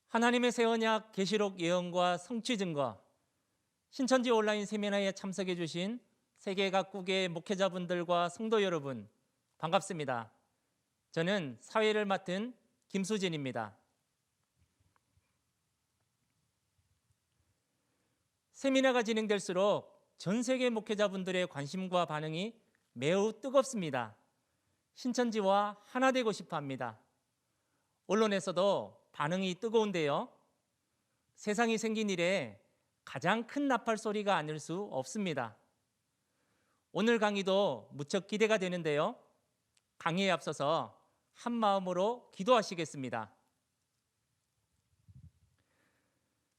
하나님의 새 언약 계시록 예언과 성취 증거 신천지 온라인 세미나에 참석해 주신 세계 각국의 목회자분들과 성도 여러분 반갑습니다. 저는 사회를 맡은 김수진입니다. 세미나가 진행될수록 전 세계 목회자분들의 관심과 반응이 매우 뜨겁습니다. 신천지와 하나 되고 싶어 합니다. 언론에서도 반응이 뜨거운데요. 세상이 생긴 이래 가장 큰 나팔 소리가 아닐 수 없습니다. 오늘 강의도 무척 기대가 되는데요. 강의에 앞서서 한 마음으로 기도하시겠습니다.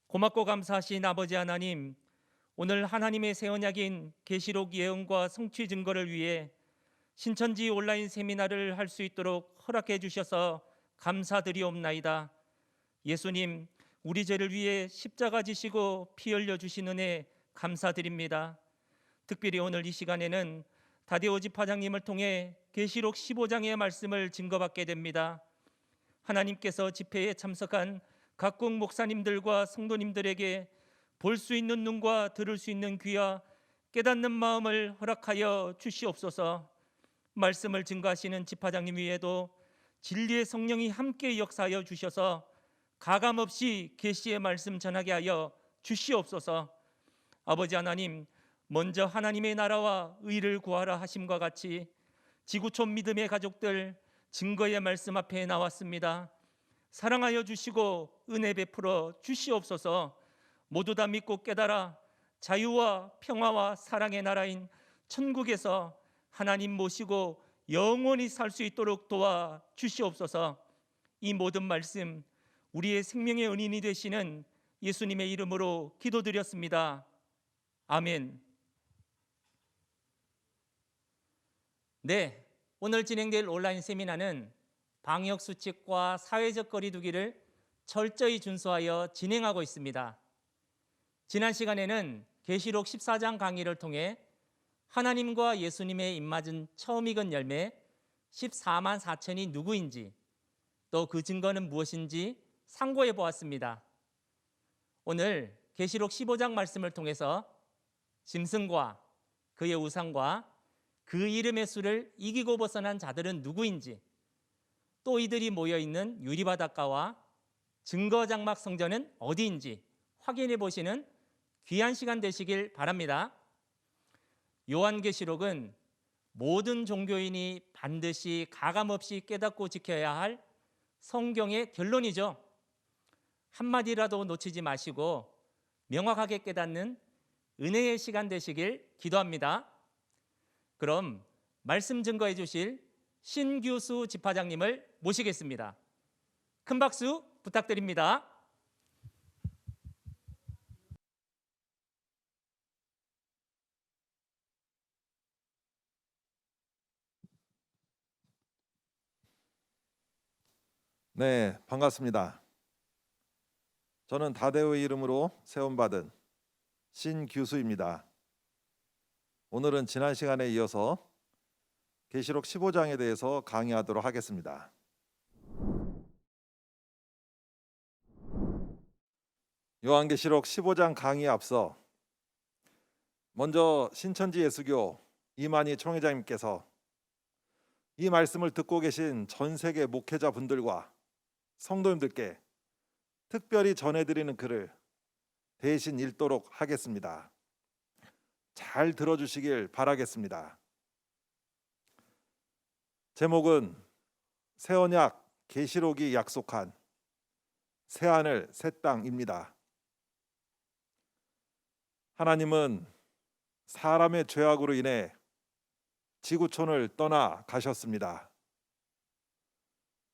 고맙고 감사하신 아버지 하나님, 오늘 하나님의 새 언약인 계시록 예언과 성취 증거를 위해 신천지 온라인 세미나를 할 수 있도록 허락해 주셔서 감사드리옵나이다. 예수님, 우리 죄를 위해 십자가 지시고 피 흘려 주신 은혜 감사드립니다. 특별히 오늘 이 시간에는 다데오 집화장님을 통해 계시록 15장의 말씀을 증거받게 됩니다. 하나님께서 집회에 참석한 각국 목사님들과 성도님들에게 볼 수 있는 눈과 들을 수 있는 귀와 깨닫는 마음을 허락하여 주시옵소서. 말씀을 증거하시는 집화장님 위에도 진리의 성령이 함께 역사하여 주셔서 가감없이 계시의 말씀 전하게 하여 주시옵소서. 아버지 하나님, 먼저 하나님의 나라와 의를 구하라 하심과 같이 지구촌 믿음의 가족들 증거의 말씀 앞에 나왔습니다. 사랑하여 주시고 은혜 베풀어 주시옵소서. 모두 다 믿고 깨달아 자유와 평화와 사랑의 나라인 천국에서 하나님 모시고 영원히 살 수 있도록 도와 주시옵소서. 이 모든 말씀 우리의 생명의 은인이 되시는 예수님의 이름으로 기도드렸습니다. 아멘. 네, 오늘 진행될 온라인 세미나는 방역 수칙과 사회적 거리 두기를 철저히 준수하여 진행하고 있습니다. 지난 시간에는 계시록 14장 강의를 통해 하나님과 예수님의 입맞은 처음 익은 열매 14만 4천이 누구인지 또 그 증거는 무엇인지 상고해 보았습니다. 오늘 계시록 15장 말씀을 통해서 짐승과 그의 우상과 그 이름의 수를 이기고 벗어난 자들은 누구인지, 또 이들이 모여있는 유리바닷가와 증거장막 성전은 어디인지 확인해 보시는 귀한 시간 되시길 바랍니다. 요한계시록은 모든 종교인이 반드시 가감없이 깨닫고 지켜야 할 성경의 결론이죠. 한마디라도 놓치지 마시고 명확하게 깨닫는 은혜의 시간 되시길 기도합니다. 그럼 말씀 증거해 주실 신규수 집화장님을 모시겠습니다. 큰 박수 부탁드립니다. 네, 반갑습니다. 저는 다데오의 이름으로 세움받은 신규수입니다. 오늘은 지난 시간에 이어서 계시록 15장에 대해서 강의하도록 하겠습니다. 요한계시록 15장 강의에 앞서 먼저 신천지 예수교 이만희 총회장님께서 이 말씀을 듣고 계신 전 세계 목회자분들과 성도님들께 특별히 전해드리는 글을 대신 읽도록 하겠습니다. 잘 들어주시길 바라겠습니다. 제목은 새 언약 계시록이 약속한 새하늘 새 땅입니다. 하나님은 사람의 죄악으로 인해 지구촌을 떠나 가셨습니다.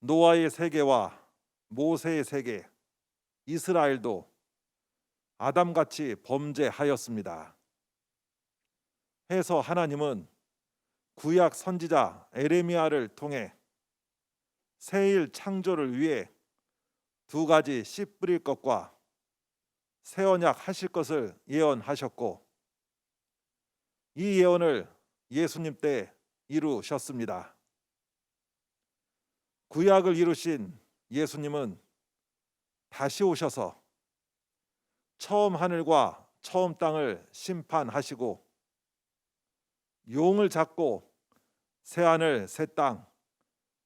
노아의 세계와 모세의 세계, 이스라엘도 아담같이 범죄하였습니다. 해서 하나님은 구약 선지자 에레미야를 통해 새일 창조를 위해 두 가지 씨 뿌릴 것과 새 언약 하실 것을 예언하셨고, 이 예언을 예수님 때 이루셨습니다. 구약을 이루신 예수님은 다시 오셔서 처음 하늘과 처음 땅을 심판하시고 용을 잡고 새 하늘 새 땅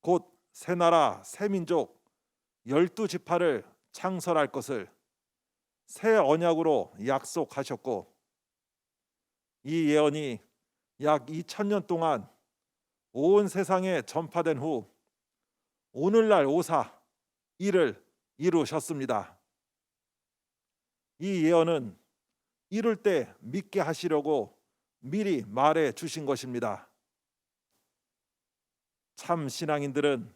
곧 새 나라 새 민족 12지파를 창설할 것을 새 언약으로 약속하셨고 이 예언이 약 2000년 동안 온 세상에 전파된 후 오늘날 오사 이를 이루셨습니다. 이 예언은 이룰 때 믿게 하시려고 미리 말해 주신 것입니다. 참 신앙인들은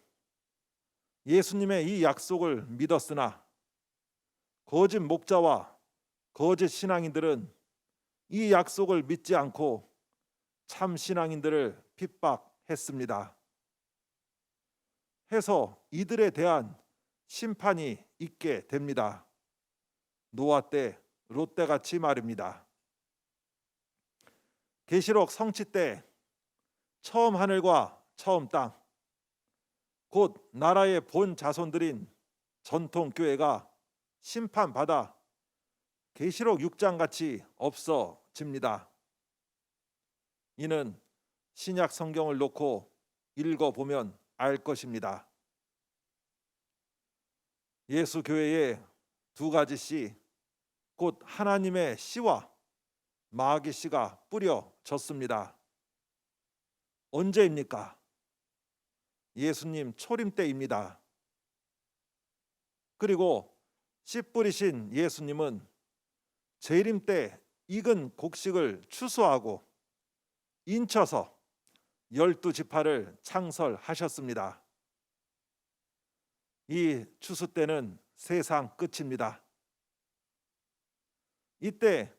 예수님의 이 약속을 믿었으나 거짓 목자와 거짓 신앙인들은 이 약속을 믿지 않고 참 신앙인들을 핍박했습니다. 해서 이들에 대한 심판이 있게 됩니다. 노아 때, 롯 때같이 말입니다. 계시록 성취 때 처음 하늘과 처음 땅, 곧 나라의 본 자손들인 전통 교회가 심판받아 계시록 6장 같이 없어집니다. 이는 신약 성경을 놓고 읽어보면 알 것입니다. 예수 교회에 두 가지 씨, 곧 하나님의 씨와 마귀 씨가 뿌려졌습니다. 언제입니까? 예수님 초림 때입니다. 그리고 씨 뿌리신 예수님은 재림 때 익은 곡식을 추수하고 인쳐서 12지파를 창설하셨습니다. 이 추수 때는 세상 끝입니다. 이때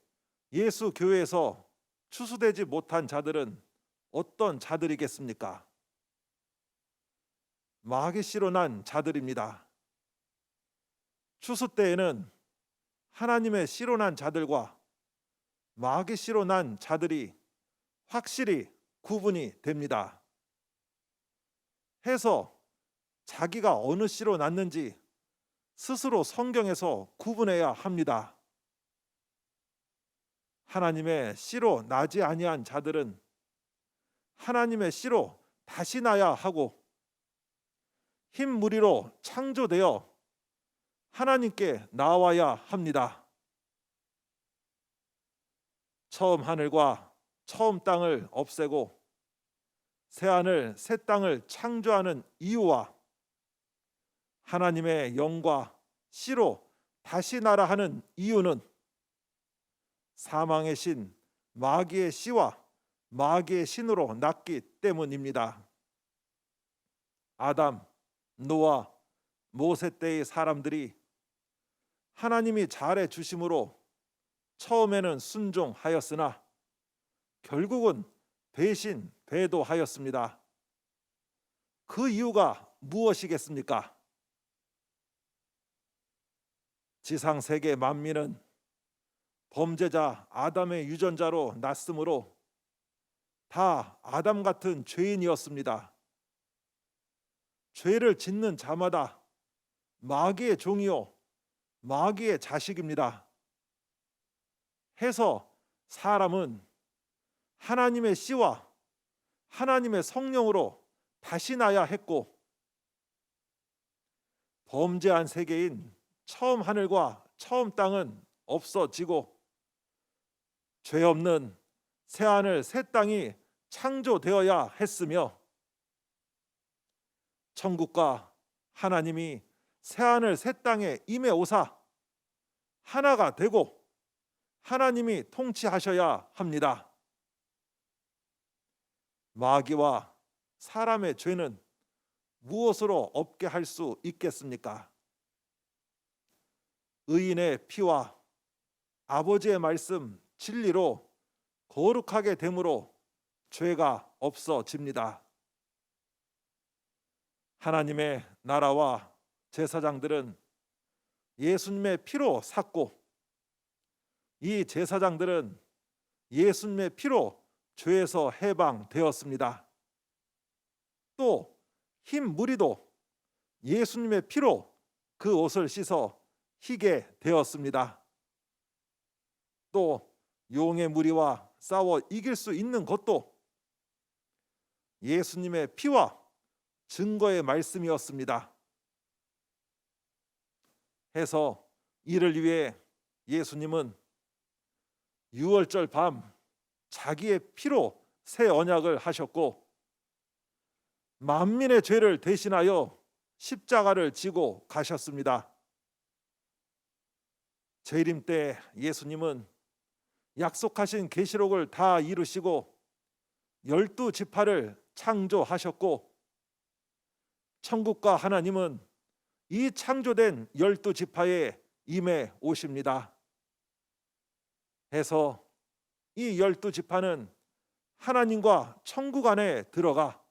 예수 교회에서 추수되지 못한 자들은 어떤 자들이겠습니까? 마귀 씨로 난 자들입니다. 추수 때에는 하나님의 씨로 난 자들과 마귀 씨로 난 자들이 확실히 구분이 됩니다. 해서 자기가 어느 씨로 났는지 스스로 성경에서 구분해야 합니다. 하나님의 씨로 나지 아니한 자들은 하나님의 씨로 다시 나야 하고 흰 무리로 창조되어 하나님께 나와야 합니다. 처음 하늘과 처음 땅을 없애고 새 하늘 새 땅을 창조하는 이유와 하나님의 영과 씨로 다시 나라 하는 이유는 사망의 신 마귀의 씨와 마귀의 신으로 났기 때문입니다. 아담, 노아, 모세 때의 사람들이 하나님이 잘해 주심으로 처음에는 순종하였으나 결국은 배신, 배도하였습니다. 그 이유가 무엇이겠습니까? 지상 세계 만민은 범죄자 아담의 유전자로 났으므로 다 아담 같은 죄인이었습니다. 죄를 짓는 자마다 마귀의 종이요 마귀의 자식입니다. 해서 사람은 하나님의 씨와 하나님의 성령으로 다시 나야 했고 범죄한 세계인 처음 하늘과 처음 땅은 없어지고 죄 없는 새 하늘 새 땅이 창조되어야 했으며 천국과 하나님이 새 하늘 새 땅에 임해 오사 하나가 되고 하나님이 통치하셔야 합니다. 마귀와 사람의 죄는 무엇으로 없게 할 수 있겠습니까? 의인의 피와 아버지의 말씀 진리로 거룩하게 됨으로 죄가 없어집니다. 하나님의 나라와 제사장들은 예수님의 피로 샀고 이 제사장들은 예수님의 피로 죄에서 해방되었습니다. 또 흰 무리도 예수님의 피로 그 옷을 씻어 희게 되었습니다. 또 용의 무리와 싸워 이길 수 있는 것도 예수님의 피와 증거의 말씀이었습니다. 해서 이를 위해 예수님은 유월절 밤 자기의 피로 새 언약을 하셨고 만민의 죄를 대신하여 십자가를 지고 가셨습니다. 재림 때 예수님은 약속하신 계시록을 다 이루시고 12지파를 창조하셨고 천국과 하나님은 이 창조된 12지파에 임해 오십니다. 해서 이 12지파는 하나님과 천국 안에 들어가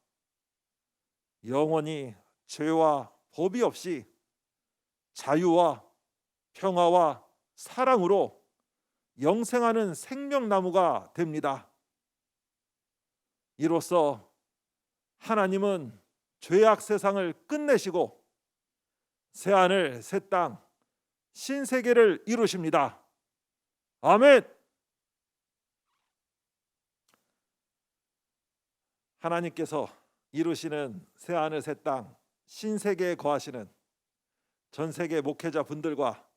영원히 죄와 법이 없이 자유와 평화와 사랑으로 영생하는 생명나무가 됩니다. 이로써 하나님은 죄악 세상을 끝내시고 새하늘 새 땅 신세계를 이루십니다. 아멘. 하나님께서 이루시는 새하늘 새 땅 신세계에 거하시는 전 세계 목회자 분들과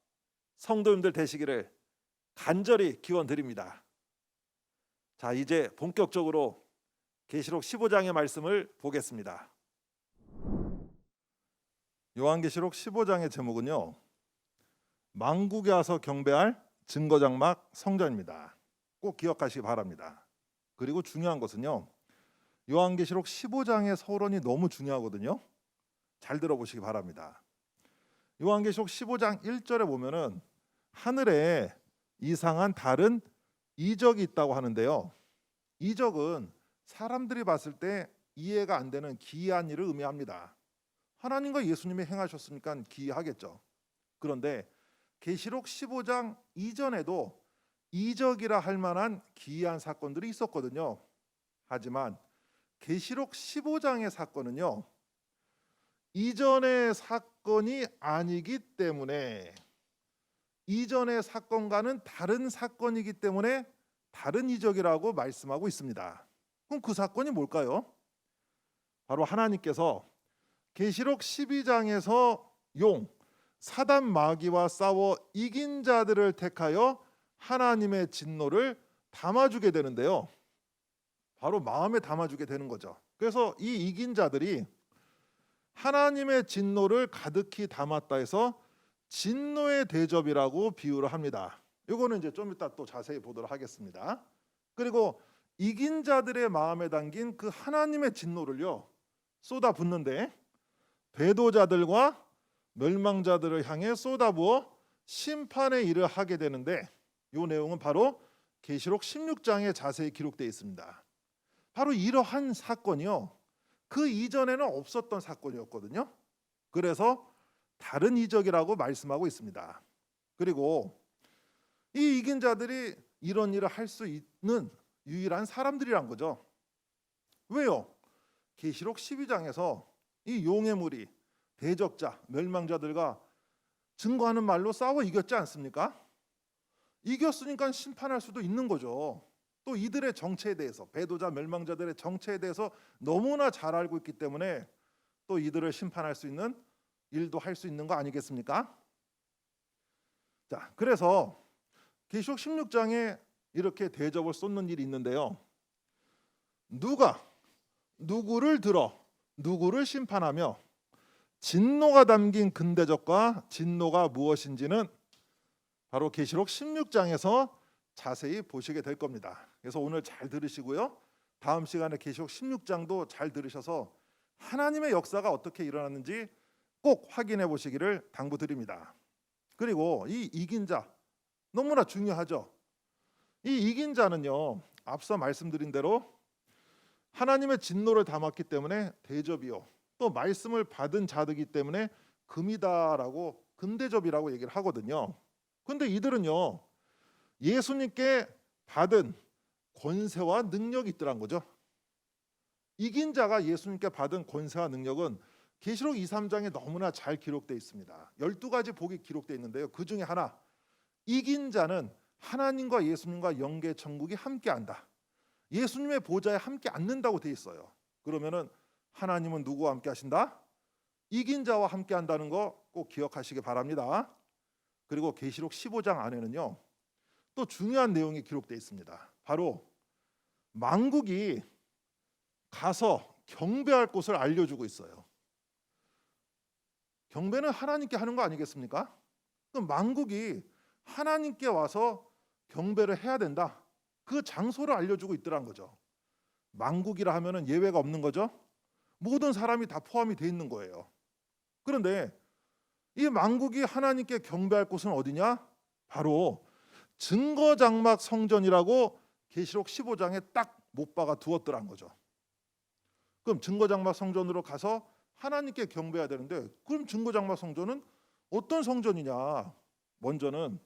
성도님들 되시기를 간절히 기원드립니다. 자, 이제 본격적으로 계시록 15장의 말씀을 보겠습니다. 요한계시록 15장의 제목은요, 만국에 와서 경배할 증거장막 성전입니다. 꼭 기억하시기 바랍니다. 그리고 중요한 것은요, 요한계시록 15장의 서론이 너무 중요하거든요. 잘 들어보시기 바랍니다. 요한계시록 15장 1절에 보면은 하늘에 이상한 다른 이적이 있다고 하는데요. 이적은 사람들이 봤을 때 이해가 안 되는 기이한 일을 의미합니다. 하나님과 예수님이 행하셨으니까 기이하겠죠. 그런데 계시록 15장 이전에도 이적이라 할 만한 기이한 사건들이 있었거든요. 하지만 계시록 15장의 사건은요, 이전의 사건이 아니기 때문에, 이전의 사건과는 다른 사건이기 때문에 다른 이적이라고 말씀하고 있습니다. 그럼 그 사건이 뭘까요? 바로 하나님께서 계시록 12장에서 용 사단 마귀와 싸워 이긴 자들을 택하여 하나님의 진노를 담아주게 되는데요. 바로 마음에 담아주게 되는 거죠. 그래서 이 이긴 자들이 하나님의 진노를 가득히 담았다 해서 진노의 대접이라고 비유를 합니다. 이거는 이제 좀 이따 또 자세히 보도록 하겠습니다. 그리고 이긴 자들의 마음에 담긴 그 하나님의 진노를요, 쏟아붓는데 배도자들과 멸망자들을 향해 쏟아부어 심판의 일을 하게 되는데, 이 내용은 바로 계시록 16장에 자세히 기록되어 있습니다. 바로 이러한 사건이요, 그 이전에는 없었던 사건이었거든요. 그래서 다른 이적이라고 말씀하고 있습니다. 그리고 이 이긴 자들이 이런 일을 할 수 있는 유일한 사람들이란 거죠. 왜요? 계시록 12장에서 이 용의 무리, 대적자, 멸망자들과 증거하는 말로 싸워 이겼지 않습니까? 이겼으니까 심판할 수도 있는 거죠. 또 이들의 정체에 대해서, 배도자, 멸망자들의 정체에 대해서 너무나 잘 알고 있기 때문에 또 이들을 심판할 수 있는 일도 할 수 있는 거 아니겠습니까? 자, 그래서 계시록 16장에 이렇게 대접을 쏟는 일이 있는데요. 누가 누구를 들어 누구를 심판하며 진노가 담긴 근대적과 진노가 무엇인지는 바로 계시록 16장에서 자세히 보시게 될 겁니다. 그래서 오늘 잘 들으시고요, 다음 시간에 계시록 16장도 잘 들으셔서 하나님의 역사가 어떻게 일어났는지 꼭 확인해 보시기를 당부드립니다. 그리고 이 이긴 자 너무나 중요하죠. 이 이긴 자는요, 앞서 말씀드린 대로 하나님의 진노를 담았기 때문에 대접이요, 또 말씀을 받은 자들이기 때문에 금이다라고 금대접이라고 얘기를 하거든요. 근데 이들은요, 예수님께 받은 권세와 능력이 있더란 거죠. 이긴 자가 예수님께 받은 권세와 능력은 계시록 2, 3장에 너무나 잘 기록되어 있습니다. 12가지 복이 기록되어 있는데요. 그 중에 하나, 이긴 자는 하나님과 예수님과 영계 천국이 함께한다. 예수님의 보좌에 함께 앉는다고 되어 있어요. 그러면은 하나님은 누구와 함께 하신다? 이긴 자와 함께 한다는 거 꼭 기억하시기 바랍니다. 그리고 계시록 15장 안에는요, 또 중요한 내용이 기록되어 있습니다. 바로 만국이 가서 경배할 곳을 알려주고 있어요. 경배는 하나님께 하는 거 아니겠습니까? 그럼 만국이 하나님께 와서 경배를 해야 된다. 그 장소를 알려주고 있더란 거죠. 만국이라 하면은 예외가 없는 거죠. 모든 사람이 다 포함이 돼 있는 거예요. 그런데 이 만국이 하나님께 경배할 곳은 어디냐? 바로 증거장막 성전이라고 계시록 15장에 딱 못 박아 두었더란 거죠. 그럼 증거장막 성전으로 가서 하나님께 경배해야 되는데, 그럼 증거장막 성전은 어떤 성전이냐? 먼저는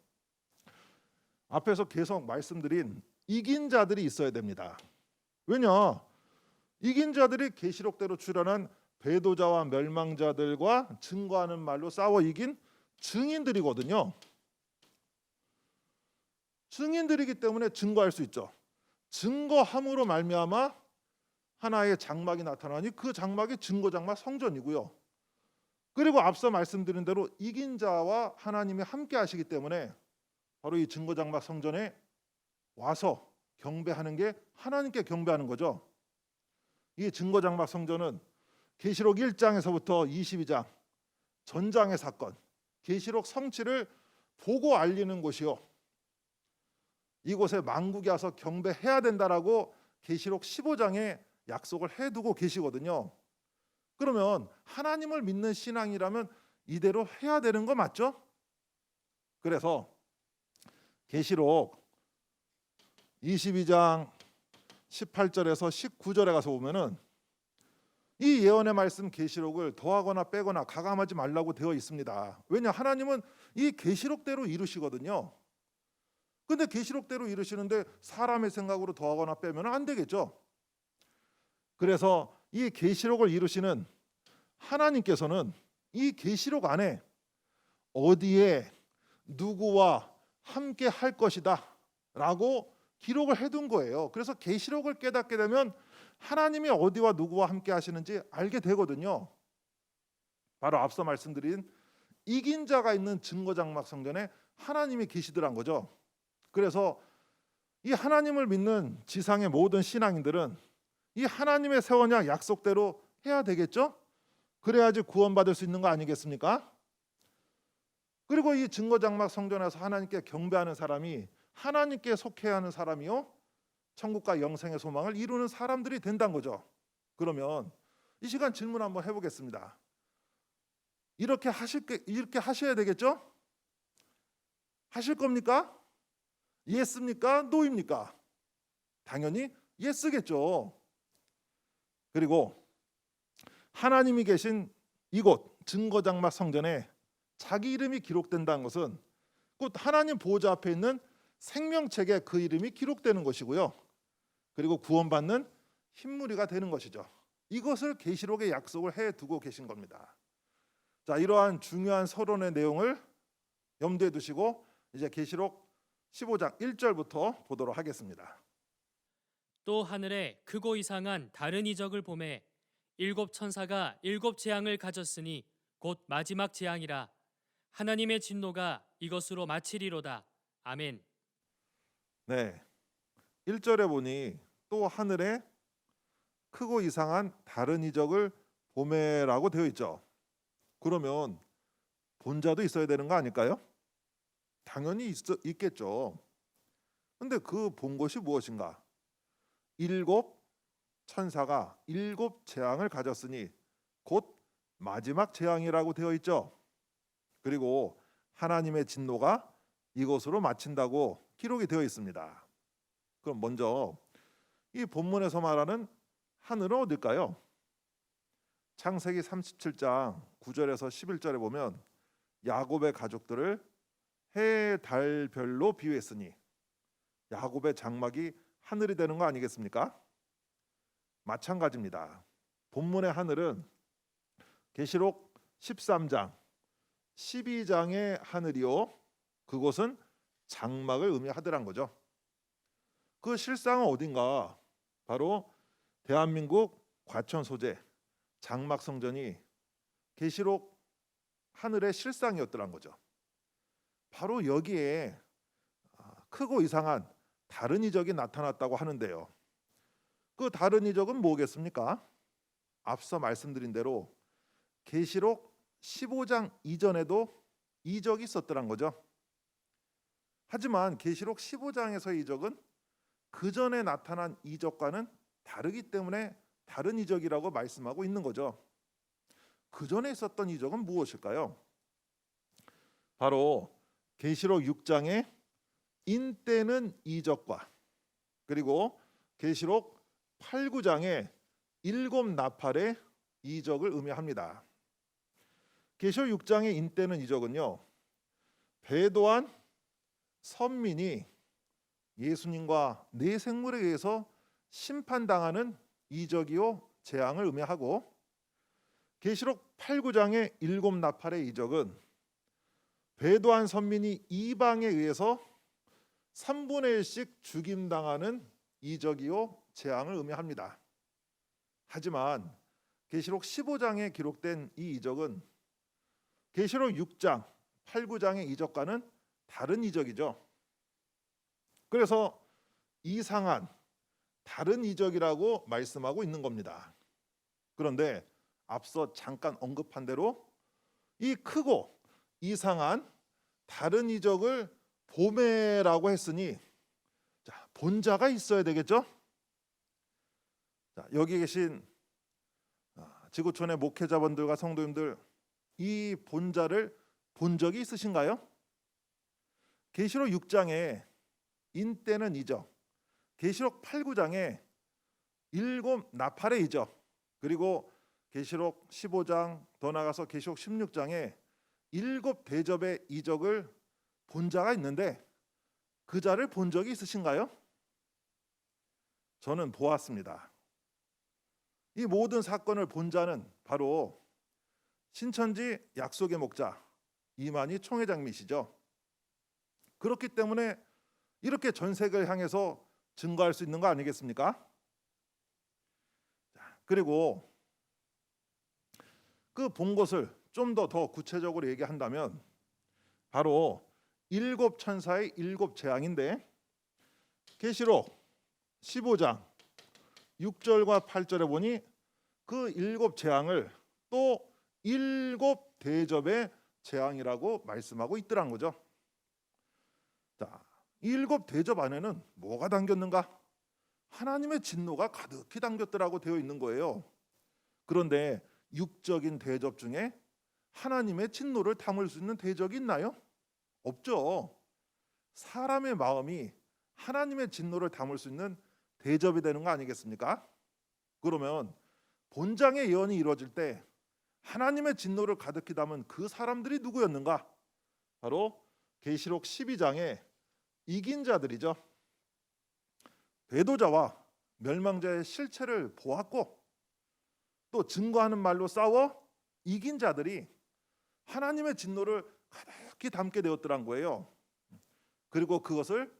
앞에서 계속 말씀드린 이긴 자들이 있어야 됩니다. 왜냐? 이긴 자들이 계시록대로 출현한 배도자와 멸망자들과 증거하는 말로 싸워 이긴 증인들이거든요. 증인들이기 때문에 증거할 수 있죠. 증거함으로 말미암아 하나의 장막이 나타나니 그 장막이 증거장막 성전이고요. 그리고 앞서 말씀드린 대로 이긴 자와 하나님이 함께 하시기 때문에 바로 이 증거장막 성전에 와서 경배하는 게 하나님께 경배하는 거죠. 이 증거장막 성전은 계시록 1장에서부터 22장 전장의 사건, 계시록 성취를 보고 알리는 곳이요. 이곳에 만국이 와서 경배해야 된다라고 계시록 15장에 약속을 해두고 계시거든요. 그러면 하나님을 믿는 신앙이라면 이대로 해야 되는 거 맞죠? 그래서 계시록 22장 18절에서 19절에 가서 보면은 이 예언의 말씀 계시록을 더하거나 빼거나 가감하지 말라고 되어 있습니다. 왜냐? 하나님은 이 계시록대로 이루시거든요. 근데 계시록대로 이루시는데 사람의 생각으로 더하거나 빼면 안 되겠죠. 그래서 이 계시록을 이루시는 하나님께서는 이 계시록 안에 어디에 누구와 함께 할 것이다 라고 기록을 해둔 거예요. 그래서 계시록을 깨닫게 되면 하나님이 어디와 누구와 함께 하시는지 알게 되거든요. 바로 앞서 말씀드린 이긴 자가 있는 증거장막 성전에 하나님이 계시더란 거죠. 그래서 이 하나님을 믿는 지상의 모든 신앙인들은 이 하나님의 세원약 약속대로 해야 되겠죠? 그래야지 구원받을 수 있는 거 아니겠습니까? 그리고 이 증거장막 성전에서 하나님께 경배하는 사람이 하나님께 속해야 하는 사람이요, 천국과 영생의 소망을 이루는 사람들이 된다는 거죠. 그러면 이 시간 질문 한번 해보겠습니다. 이렇게 하셔야 되겠죠? 하실 겁니까? 예스입니까? 노입니까? 당연히 예스겠죠. 그리고 하나님이 계신 이곳 증거장막 성전에 자기 이름이 기록된다는 것은 곧 하나님 보호자 앞에 있는 생명책에 그 이름이 기록되는 것이고요. 그리고 구원받는 흰무리가 되는 것이죠. 이것을 계시록에 약속을 해두고 계신 겁니다. 자, 이러한 중요한 서론의 내용을 염두에 두시고 이제 계시록 15장 1절부터 보도록 하겠습니다. 또 하늘에 크고 이상한 다른 이적을 보매 일곱 천사가 일곱 재앙을 가졌으니 곧 마지막 재앙이라. 하나님의 진노가 이것으로 마치리로다. 아멘. 네, 1절에 보니 또 하늘에 크고 이상한 다른 이적을 보매라고 되어 있죠. 그러면 본자도 있어야 되는 거 아닐까요? 당연히 있겠죠. 근데 그 본 것이 무엇인가? 일곱 천사가 일곱 재앙을 가졌으니 곧 마지막 재앙이라고 되어 있죠. 그리고 하나님의 진노가 이것으로 마친다고 기록이 되어 있습니다. 그럼 먼저 이 본문에서 말하는 하늘은 어딜까요? 창세기 37장 9절에서 11절에 보면 야곱의 가족들을 해, 달, 별로 비유했으니 야곱의 장막이 하늘이 되는 거 아니겠습니까? 마찬가지입니다. 본문의 하늘은 계시록 13장, 12장의 하늘이요 그곳은 장막을 의미하더란 거죠. 그 실상은 어딘가? 바로 대한민국 과천 소재 장막 성전이 계시록 하늘의 실상이었더란 거죠. 바로 여기에 크고 이상한 다른 이적이 나타났다고 하는데요. 그 다른 이적은 뭐겠습니까? 앞서 말씀드린 대로 계시록 15장 이전에도 이적이 있었더란 거죠. 하지만 계시록 15장에서의 이적은 그 전에 나타난 이적과는 다르기 때문에 다른 이적이라고 말씀하고 있는 거죠. 그 전에 있었던 이적은 무엇일까요? 바로 계시록 6장의 인때는 이적과 그리고 계시록 8, 9장의 7 나팔의 이적을 의미합니다. 계시록 6장의 인때는 이적은요, 배도한 선민이 예수님과 네 생물에 의해서 심판당하는 이적이요 재앙을 의미하고, 계시록 8, 9장의 7 나팔의 이적은 배도한 선민이 이방에 의해서 3분의 1씩 죽임당하는 이적이요 재앙을 의미합니다. 하지만 계시록 15장에 기록된 이 이적은 계시록 6장, 8, 9장의 이적과는 다른 이적이죠. 그래서 이상한 다른 이적이라고 말씀하고 있는 겁니다. 그런데 앞서 잠깐 언급한 대로 이 크고 이상한 다른 이적을 보매라고 했으니 본자가 있어야 되겠죠? 여기 계신 지구촌의 목회자분들과 성도님들, 이 본자를 본 적이 있으신가요? 계시록 6장에 인때는 이적, 계시록 8, 9장에 7 나팔의 이적, 그리고 계시록 15장 더 나가서 계시록 16장에 7 대접의 이적을 본 자가 있는데 그 자를 본 적이 있으신가요? 저는 보았습니다. 이 모든 사건을 본 자는 바로 신천지 약속의 목자 이만희 총회장님이시죠. 그렇기 때문에 이렇게 전 세계를 향해서 증거할 수 있는 거 아니겠습니까? 그리고 그 본 것을 좀 더 구체적으로 얘기한다면 바로 7 천사의 7 재앙인데, 계시록 15장 6절과 8절에 보니 그 7 재앙을 또 7 대접의 재앙이라고 말씀하고 있더란 거죠. 자, 7 대접 안에는 뭐가 담겼는가? 하나님의 진노가 가득히 담겼더라고 되어 있는 거예요. 그런데 육적인 대접 중에 하나님의 진노를 담을 수 있는 대접이 있나요? 없죠. 사람의 마음이 하나님의 진노를 담을 수 있는 대접이 되는 거 아니겠습니까? 그러면 본장의 예언이 이루어질 때 하나님의 진노를 가득히 담은 그 사람들이 누구였는가? 바로 계시록 12장의 이긴 자들이죠. 배도자와 멸망자의 실체를 보았고 또 증거하는 말로 싸워 이긴 자들이 하나님의 진노를 가득히 담게 되었더란 거예요. 그리고 그것을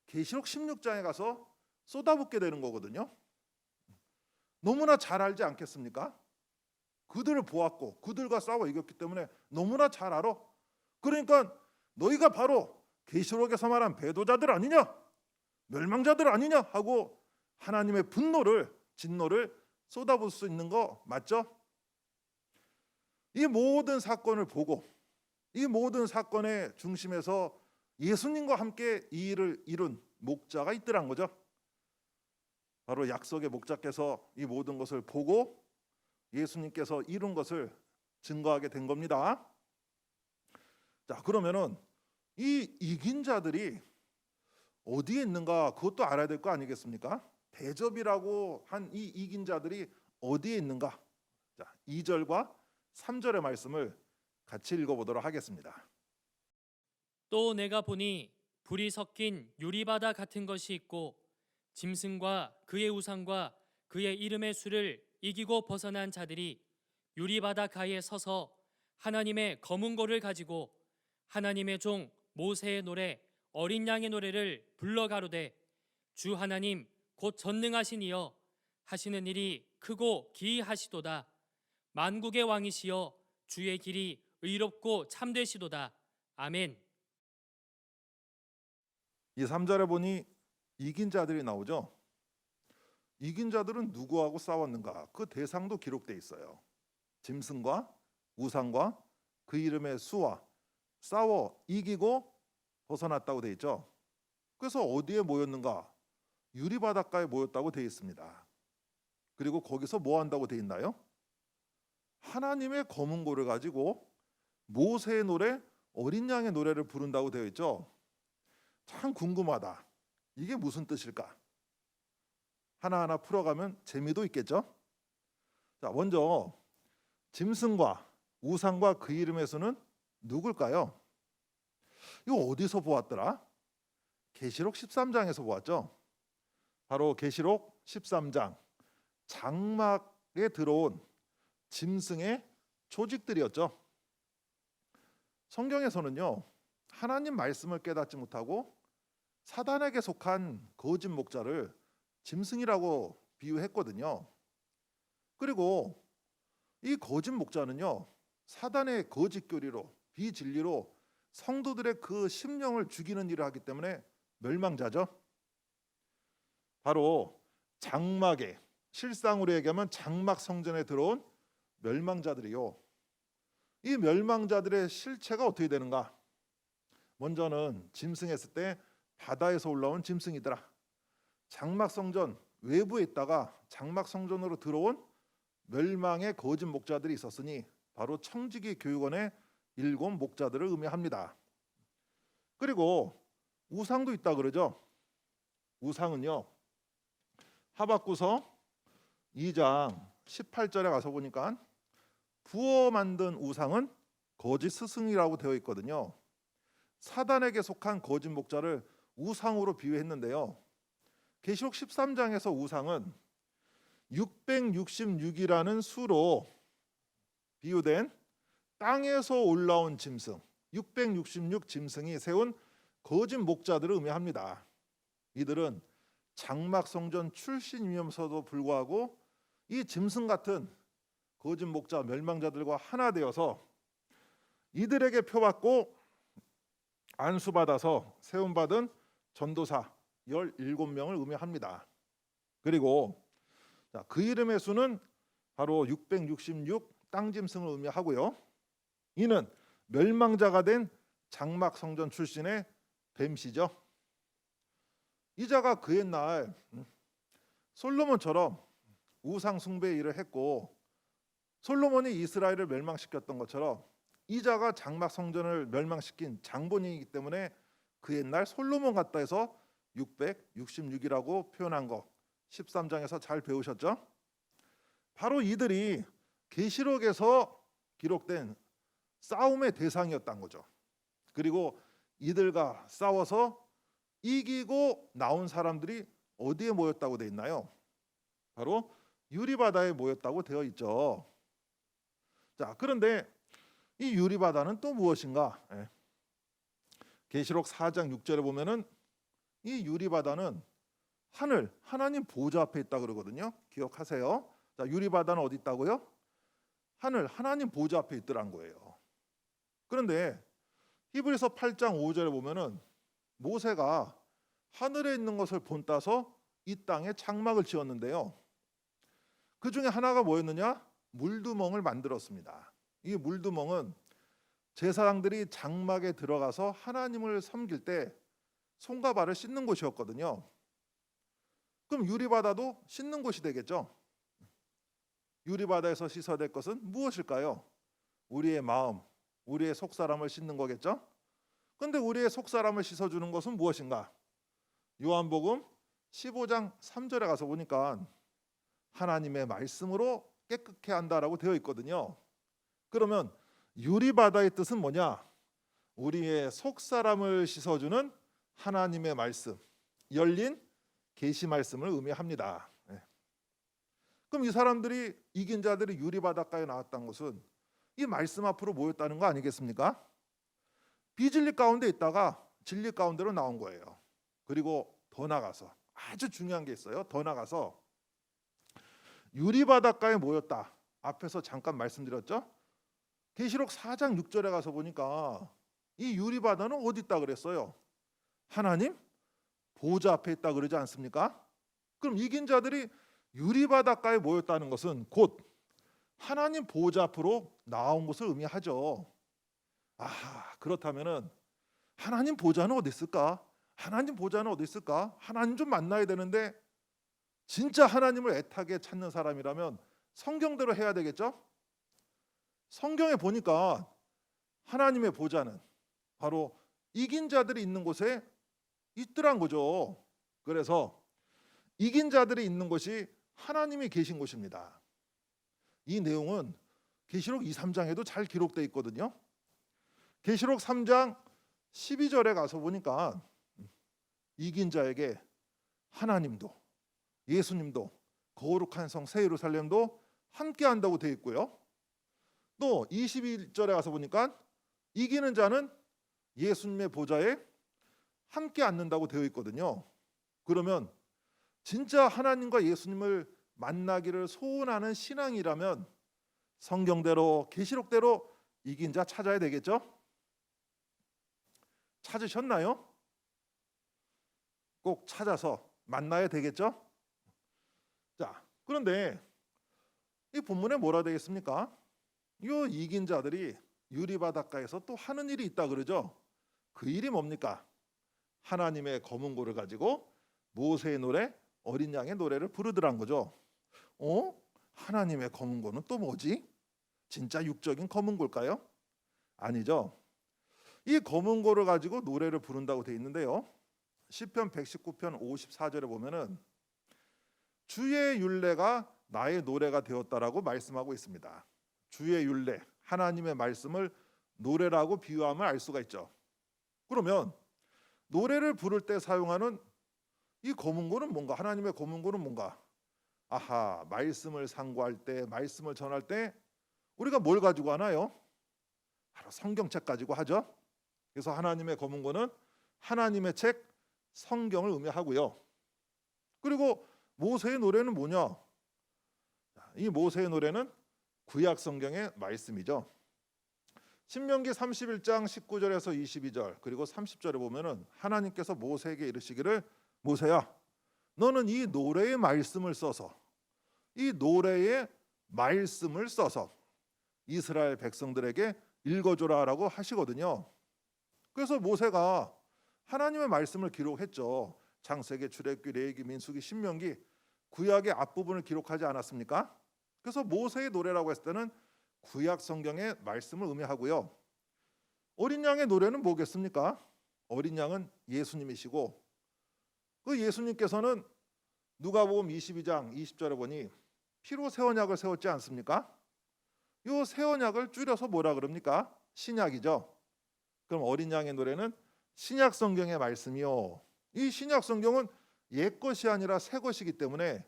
계시록 16장에 가서 쏟아붓게 되는 거거든요. 너무나 잘 알지 않겠습니까? 그들을 보았고 그들과 싸워 이겼기 때문에 너무나 잘 알아. 그러니까 너희가 바로 계시록에서 말한 배도자들 아니냐, 멸망자들 아니냐 하고 하나님의 분노를, 진노를 쏟아부을 수 있는 거 맞죠? 이 모든 사건을 보고 이 모든 사건의 중심에서 예수님과 함께 이 일을 이룬 목자가 있더란 거죠. 바로 약속의 목자께서 이 모든 것을 보고 예수님께서 이룬 것을 증거하게 된 겁니다. 자, 그러면은 이 이긴 자들이 어디에 있는가 그것도 알아야 될 거 아니겠습니까? 대접이라고 한 이 이긴 자들이 어디에 있는가? 자, 2절과 3절의 말씀을 같이 읽어보도록 하겠습니다. 또 내가 보니 불이 섞인 유리바다 같은 것이 있고 짐승과 그의 우상과 그의 이름의 수를 이기고 벗어난 자들이 유리바다가에 서서 하나님의 검은고를 가지고 하나님의 종 모세의 노래 어린 양의 노래를 불러 가로되 주 하나님 곧 전능하신 이여 하시는 일이 크고 기이하시도다. 만국의 왕이시여 주의 길이 의롭고 참되시도다. 아멘. 이 3절에 보니 이긴 자들이 나오죠. 이긴 자들은 누구하고 싸웠는가? 그 대상도 기록돼 있어요. 짐승과 우상과 그 이름의 수와 싸워 이기고 벗어났다고 돼 있죠. 그래서 어디에 모였는가? 유리바닷가에 모였다고 돼 있습니다. 그리고 거기서 뭐 한다고 돼 있나요? 하나님의 검은고를 가지고 모세의 노래, 어린 양의 노래를 부른다고 되어 있죠. 참 궁금하다. 이게 무슨 뜻일까? 하나하나 풀어가면 재미도 있겠죠. 자, 먼저 짐승과 우상과 그 이름의 수는 누굴까요? 이거 어디서 보았더라? 계시록 13장에서 보았죠. 바로 계시록 13장 장막에 들어온 짐승의 조직들이었죠. 성경에서는요, 하나님 말씀을 깨닫지 못하고 사단에게 속한 거짓 목자를 짐승이라고 비유했거든요. 그리고 이 거짓 목자는요, 사단의 거짓 교리로 비진리로 성도들의 그 심령을 죽이는 일을 하기 때문에 멸망자죠. 바로 장막에, 실상으로 얘기하면 장막 성전에 들어온 멸망자들이요. 이 멸망자들의 실체가 어떻게 되는가? 먼저는 짐승했을 때 바다에서 올라온 짐승이더라. 장막 성전 외부에 있다가 장막 성전으로 들어온 멸망의 거짓 목자들이 있었으니 바로 청지기 교육원의 7 목자들을 의미합니다. 그리고 우상도 있다 그러죠. 우상은요, 하박구서 2장 18절에 가서 보니까 부어 만든 우상은 거짓 스승이라고 되어 있거든요. 사단에게 속한 거짓 목자를 우상으로 비유했는데요. 계시록 13장에서 우상은 666이라는 수로 비유된 땅에서 올라온 짐승, 666 짐승이 세운 거짓 목자들을 의미합니다. 이들은 장막 성전 출신이면서도 불구하고 이 짐승 같은 거짓 목자 멸망자들과 하나 되어서 이들에게 표받고 안수받아서 세움받은 전도사 17명을 의미합니다. 그리고 그 이름의 수는 바로 666 땅짐승을 의미하고요. 이는 멸망자가 된 장막 성전 출신의 뱀씨죠. 이 자가 그 옛날 솔로몬처럼 우상 숭배의 일을 했고 솔로몬이 이스라엘을 멸망시켰던 것처럼 이 자가 장막 성전을 멸망시킨 장본인이기 때문에 그 옛날 솔로몬 같다 해서 666이라고 표현한 거 13장에서 잘 배우셨죠? 바로 이들이 계시록에서 기록된 싸움의 대상이었던 거죠. 그리고 이들과 싸워서 이기고 나온 사람들이 어디에 모였다고 되어 있나요? 바로 유리바다에 모였다고 되어 있죠. 자, 그런데 이 유리바다는 또 무엇인가? 계시록 4장 6절에 보면은 이 유리바다는 하나님 보좌 앞에 있다 그러거든요. 기억하세요. 자, 유리바다는 어디 있다고요? 하나님 보좌 앞에 있더란 거예요. 그런데 히브리서 8장 5절에 보면은 모세가 하늘에 있는 것을 본따서 이 땅에 장막을 지었는데요. 그 중에 하나가 뭐였느냐? 물두멍을 만들었습니다. 이 물두멍은 제사장들이 장막에 들어가서 하나님을 섬길 때 손과 발을 씻는 곳이었거든요. 그럼 유리바다도 씻는 곳이 되겠죠. 유리바다에서 씻어야 될 것은 무엇일까요? 우리의 마음, 우리의 속사람을 씻는 거겠죠. 그런데 우리의 속사람을 씻어주는 것은 무엇인가? 요한복음 15장 3절에 가서 보니까 하나님의 말씀으로 깨끗게 한다라고 되어 있거든요. 그러면 유리바다의 뜻은 뭐냐? 우리의 속사람을 씻어주는 하나님의 말씀, 열린 계시 말씀을 의미합니다. 그럼 이 사람들이 이긴 자들이 유리 바닷가에 나왔다는 것은 이 말씀 앞으로 모였다는 거 아니겠습니까? 비진리 가운데 있다가 진리 가운데로 나온 거예요. 그리고 더 나가서 아주 중요한 게 있어요. 더 나가서 유리 바닷가에 모였다. 앞에서 잠깐 말씀드렸죠? 계시록 4장 6절에 가서 보니까 이 유리 바다는 어디 있다 그랬어요? 하나님 보좌 앞에 있다 그러지 않습니까? 그럼 이긴 자들이 유리 바닷가에 모였다는 것은 곧 하나님 보좌 앞으로 나온 것을 의미하죠. 그렇다면은 하나님 보좌는 어디 있을까? 하나님 보좌는 어디 있을까? 하나님 좀 만나야 되는데 진짜 하나님을 애타게 찾는 사람이라면 성경대로 해야 되겠죠? 성경에 보니까 하나님의 보좌는 바로 이긴 자들이 있는 곳에 있더란 거죠. 그래서 이긴 자들이 있는 곳이 하나님이 계신 곳입니다. 이 내용은 계시록 2, 3장에도 잘 기록되어 있거든요. 계시록 3장 12절에 가서 보니까 이긴 자에게 하나님도 예수님도 거룩한 성 새 예루살렘도 함께 한다고 되어 있고요. 또 21절에 가서 보니까 이기는 자는 예수님의 보좌에 함께 앉는다고 되어 있거든요. 그러면 진짜 하나님과 예수님을 만나기를 소원하는 신앙이라면 성경대로 계시록대로 이긴 자 찾아야 되겠죠? 찾으셨나요? 꼭 찾아서 만나야 되겠죠? 자, 그런데 이 본문에 뭐라 되겠습니까? 이 이긴 자들이 유리 바닷가에서 또 하는 일이 있다 그러죠. 그 일이 뭡니까? 하나님의 검은고를 가지고 모세의 노래, 어린 양의 노래를 부르더란 거죠. 하나님의 검은고는 또 뭐지? 진짜 육적인 검은고일까요? 아니죠. 이 검은고를 가지고 노래를 부른다고 돼 있는데요. 시편 119편 54절에 보면은 주의 율례가 나의 노래가 되었다라고 말씀하고 있습니다. 주의 율례, 하나님의 말씀을 노래라고 비유하면 알 수가 있죠. 그러면 노래를 부를 때 사용하는 이 검은고는 뭔가? 하나님의 검은고는 뭔가? 말씀을 상고할 때, 말씀을 전할 때 우리가 뭘 가지고 하나요? 바로 성경책 가지고 하죠. 그래서 하나님의 검은고는 하나님의 책, 성경을 의미하고요. 그리고 모세의 노래는 뭐냐? 이 모세의 노래는 구약 성경의 말씀이죠. 신명기 31장 19절에서 22절 그리고 30절에 보면은 하나님께서 모세에게 이르시기를 모세야 너는 이 노래의 말씀을 써서 이스라엘 백성들에게 읽어줘라라고 하시거든요. 그래서 모세가 하나님의 말씀을 기록했죠. 창세기, 출애굽기, 레위기, 민수기, 신명기 구약의 앞부분을 기록하지 않았습니까? 그래서 모세의 노래라고 했을 때는 구약 성경의 말씀을 의미하고요. 어린 양의 노래는 뭐겠습니까? 어린 양은 예수님이시고 그 예수님께서는 누가복음 22장 20절에 보니 피로 새 언약을 세웠지 않습니까? 이 새 언약을 줄여서 뭐라 그럽니까? 신약이죠. 그럼 어린 양의 노래는 신약 성경의 말씀이요. 이 신약 성경은 옛 것이 아니라 새 것이기 때문에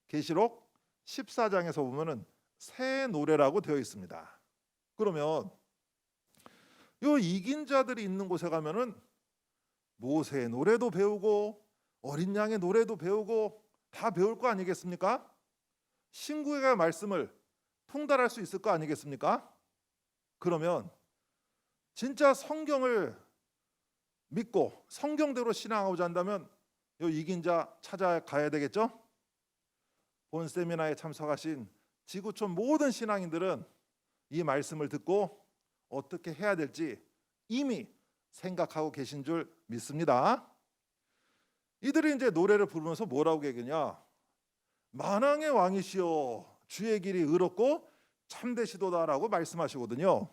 계시록 14장에서 보면은 새 노래라고 되어 있습니다. 그러면 요 이긴 자들이 있는 곳에 가면은 모세의 노래도 배우고 어린 양의 노래도 배우고 다 배울 거 아니겠습니까? 신구약의 말씀을 통달할 수 있을 거 아니겠습니까? 그러면 진짜 성경을 믿고 성경대로 신앙하고자 한다면 요 이긴 자 찾아가야 되겠죠? 본 세미나에 참석하신 지구촌 모든 신앙인들은 이 말씀을 듣고 어떻게 해야 될지 이미 생각하고 계신 줄 믿습니다. 이들이 이제 노래를 부르면서 뭐라고 얘기하냐? 만왕의 왕이시여 주의 길이 의롭고 참되시도다라고 말씀하시거든요.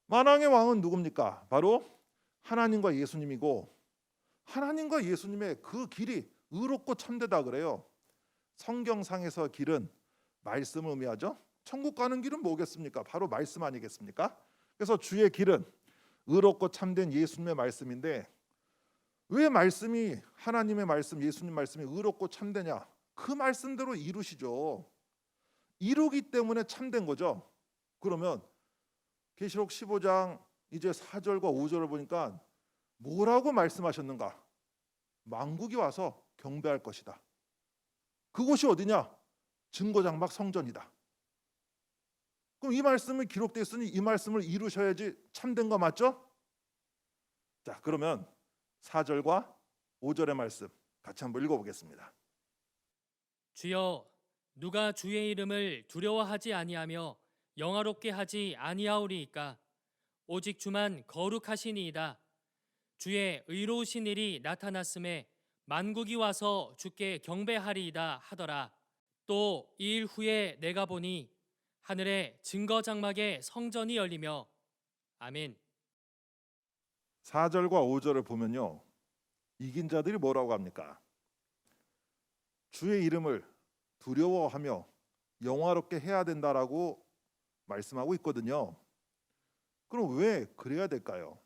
만왕의 왕은 누굽니까? 바로 하나님과 예수님이고 하나님과 예수님의 그 길이 의롭고 참되다 그래요. 성경상에서 길은 말씀을 의미하죠. 천국 가는 길은 뭐겠습니까? 바로 말씀 아니겠습니까? 그래서 주의 길은 의롭고 참된 예수님의 말씀인데 왜 말씀이 하나님의 말씀, 예수님 말씀이 의롭고 참되냐? 그 말씀대로 이루시죠. 이루기 때문에 참된 거죠. 그러면 계시록 15장 이제 4절과 5절을 보니까 뭐라고 말씀하셨는가? 만국이 와서 경배할 것이다. 그곳이 어디냐? 증거장막 성전이다. 그럼 이 말씀이 기록되어 있으니 이 말씀을 이루셔야지 참된 거 맞죠? 자, 그러면 4절과 5절의 말씀 같이 한번 읽어보겠습니다. 주여, 누가 주의 이름을 두려워하지 아니하며 영화롭게 하지 아니하오리이까? 오직 주만 거룩하시니이다. 주의 의로우신 일이 나타났음에 만국이 와서 주께 경배하리이다 하더라. 또 이 일 후에 내가 보니 하늘에 증거 장막에 성전이 열리며 아멘. 4절과 5절을 보면요, 이긴 자들이 뭐라고 합니까? 주의 이름을 두려워하며 영화롭게 해야 된다라고 말씀하고 있거든요. 그럼 왜 그래야 될까요?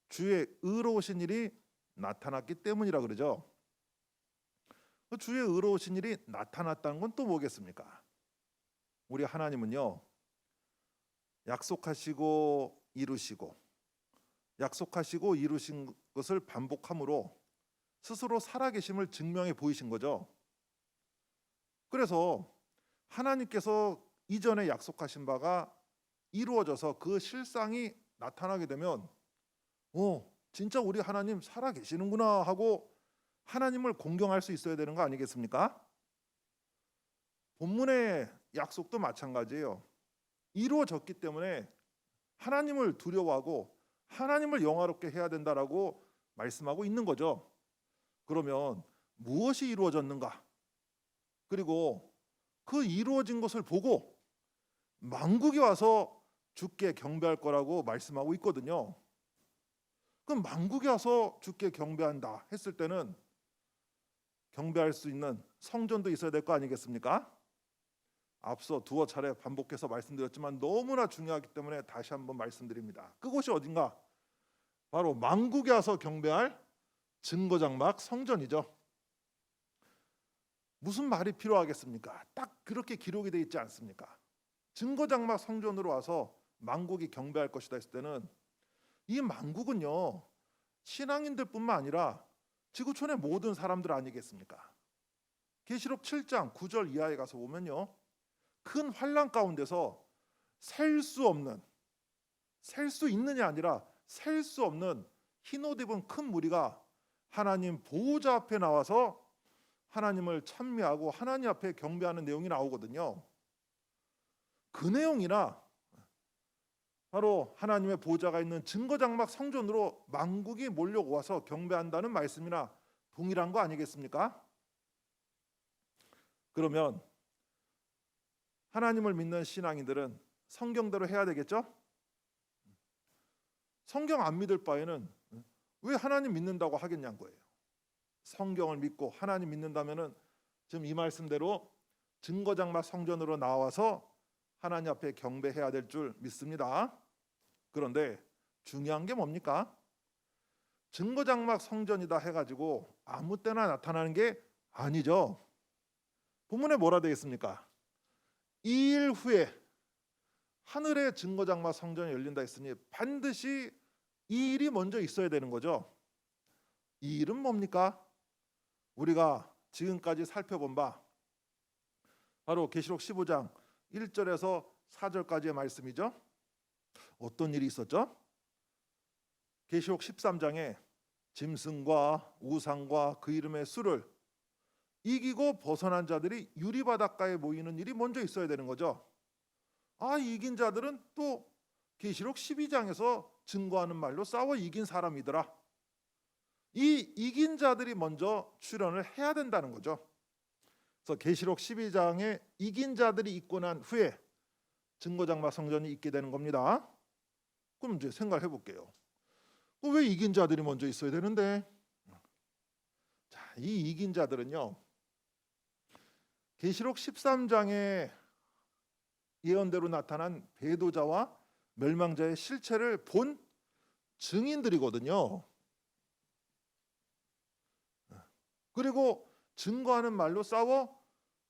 주의 의로우신 일이 나타났기 때문이라 그러죠. 주의 의로우신 일이 나타났다는 건 또 뭐겠습니까? 우리 하나님은요, 약속하시고 이루시고 약속하시고 이루신 것을 반복함으로 스스로 살아계심을 증명해 보이신 거죠. 그래서 하나님께서 이전에 약속하신 바가 이루어져서 그 실상이 나타나게 되면 진짜 우리 하나님 살아계시는구나 하고 하나님을 공경할 수 있어야 되는 거 아니겠습니까? 본문의 약속도 마찬가지예요. 이루어졌기 때문에 하나님을 두려워하고 하나님을 영화롭게 해야 된다라고 말씀하고 있는 거죠. 그러면 무엇이 이루어졌는가? 그리고 그 이루어진 것을 보고 만국이 와서 주께 경배할 거라고 말씀하고 있거든요. 그럼 만국이 와서 주께 경배한다 했을 때는 경배할 수 있는 성전도 있어야 될 거 아니겠습니까? 앞서 두어 차례 반복해서 말씀드렸지만 너무나 중요하기 때문에 다시 한번 말씀드립니다. 그곳이 어딘가? 바로 만국에 와서 경배할 증거장막 성전이죠. 무슨 말이 필요하겠습니까? 딱 그렇게 기록이 되어 있지 않습니까? 증거장막 성전으로 와서 만국이 경배할 것이다 했을 때는 이 만국은요, 신앙인들뿐만 아니라 지구촌의 모든 사람들 아니겠습니까? 계시록 7장 9절 이하에 가서 보면요, 큰 환란 가운데서 셀 수 있느냐 아니라 셀 수 없는 흰옷 입은 큰 무리가 하나님 보호자 앞에 나와서 하나님을 찬미하고 하나님 앞에 경배하는 내용이 나오거든요. 그 내용이나 바로 하나님의 보호자가 있는 증거장막 성전으로 만국이 몰려와서 경배한다는 말씀이나 동일한 거 아니겠습니까? 그러면 하나님을 믿는 신앙인들은 성경대로 해야 되겠죠? 성경 안 믿을 바에는 왜 하나님 믿는다고 하겠냐는 거예요. 성경을 믿고 하나님 믿는다면은 지금 이 말씀대로 증거장막 성전으로 나와서 하나님 앞에 경배해야 될 줄 믿습니다. 그런데 중요한 게 뭡니까? 증거장막 성전이다 해가지고 아무 때나 나타나는 게 아니죠. 본문에 뭐라 되어 있습니까? 2일 후에 하늘의 증거장막 성전이 열린다 했으니 반드시 이 일이 먼저 있어야 되는 거죠. 이 일은 뭡니까? 우리가 지금까지 살펴본 바 바로 계시록 15장 1절에서 4절까지의 말씀이죠. 어떤 일이 있었죠? 계시록 13장에 짐승과 우상과 그 이름의 수를 이기고 벗어난 자들이 유리바닷가에 모이는 일이 먼저 있어야 되는 거죠. 이긴 자들은 또 계시록 12장에서 증거하는 말로 싸워 이긴 사람이더라. 이 이긴 자들이 먼저 출현을 해야 된다는 거죠. 그래서 계시록 12장에 이긴 자들이 있고 난 후에 증거장막 성전이 있게 되는 겁니다. 그럼 이제 생각해 볼게요. 왜 이긴 자들이 먼저 있어야 되는데? 자, 이 이긴 자들은요, 계시록 13장에 예언대로 나타난 배도자와 멸망자의 실체를 본 증인들이거든요. 그리고 증거하는 말로 싸워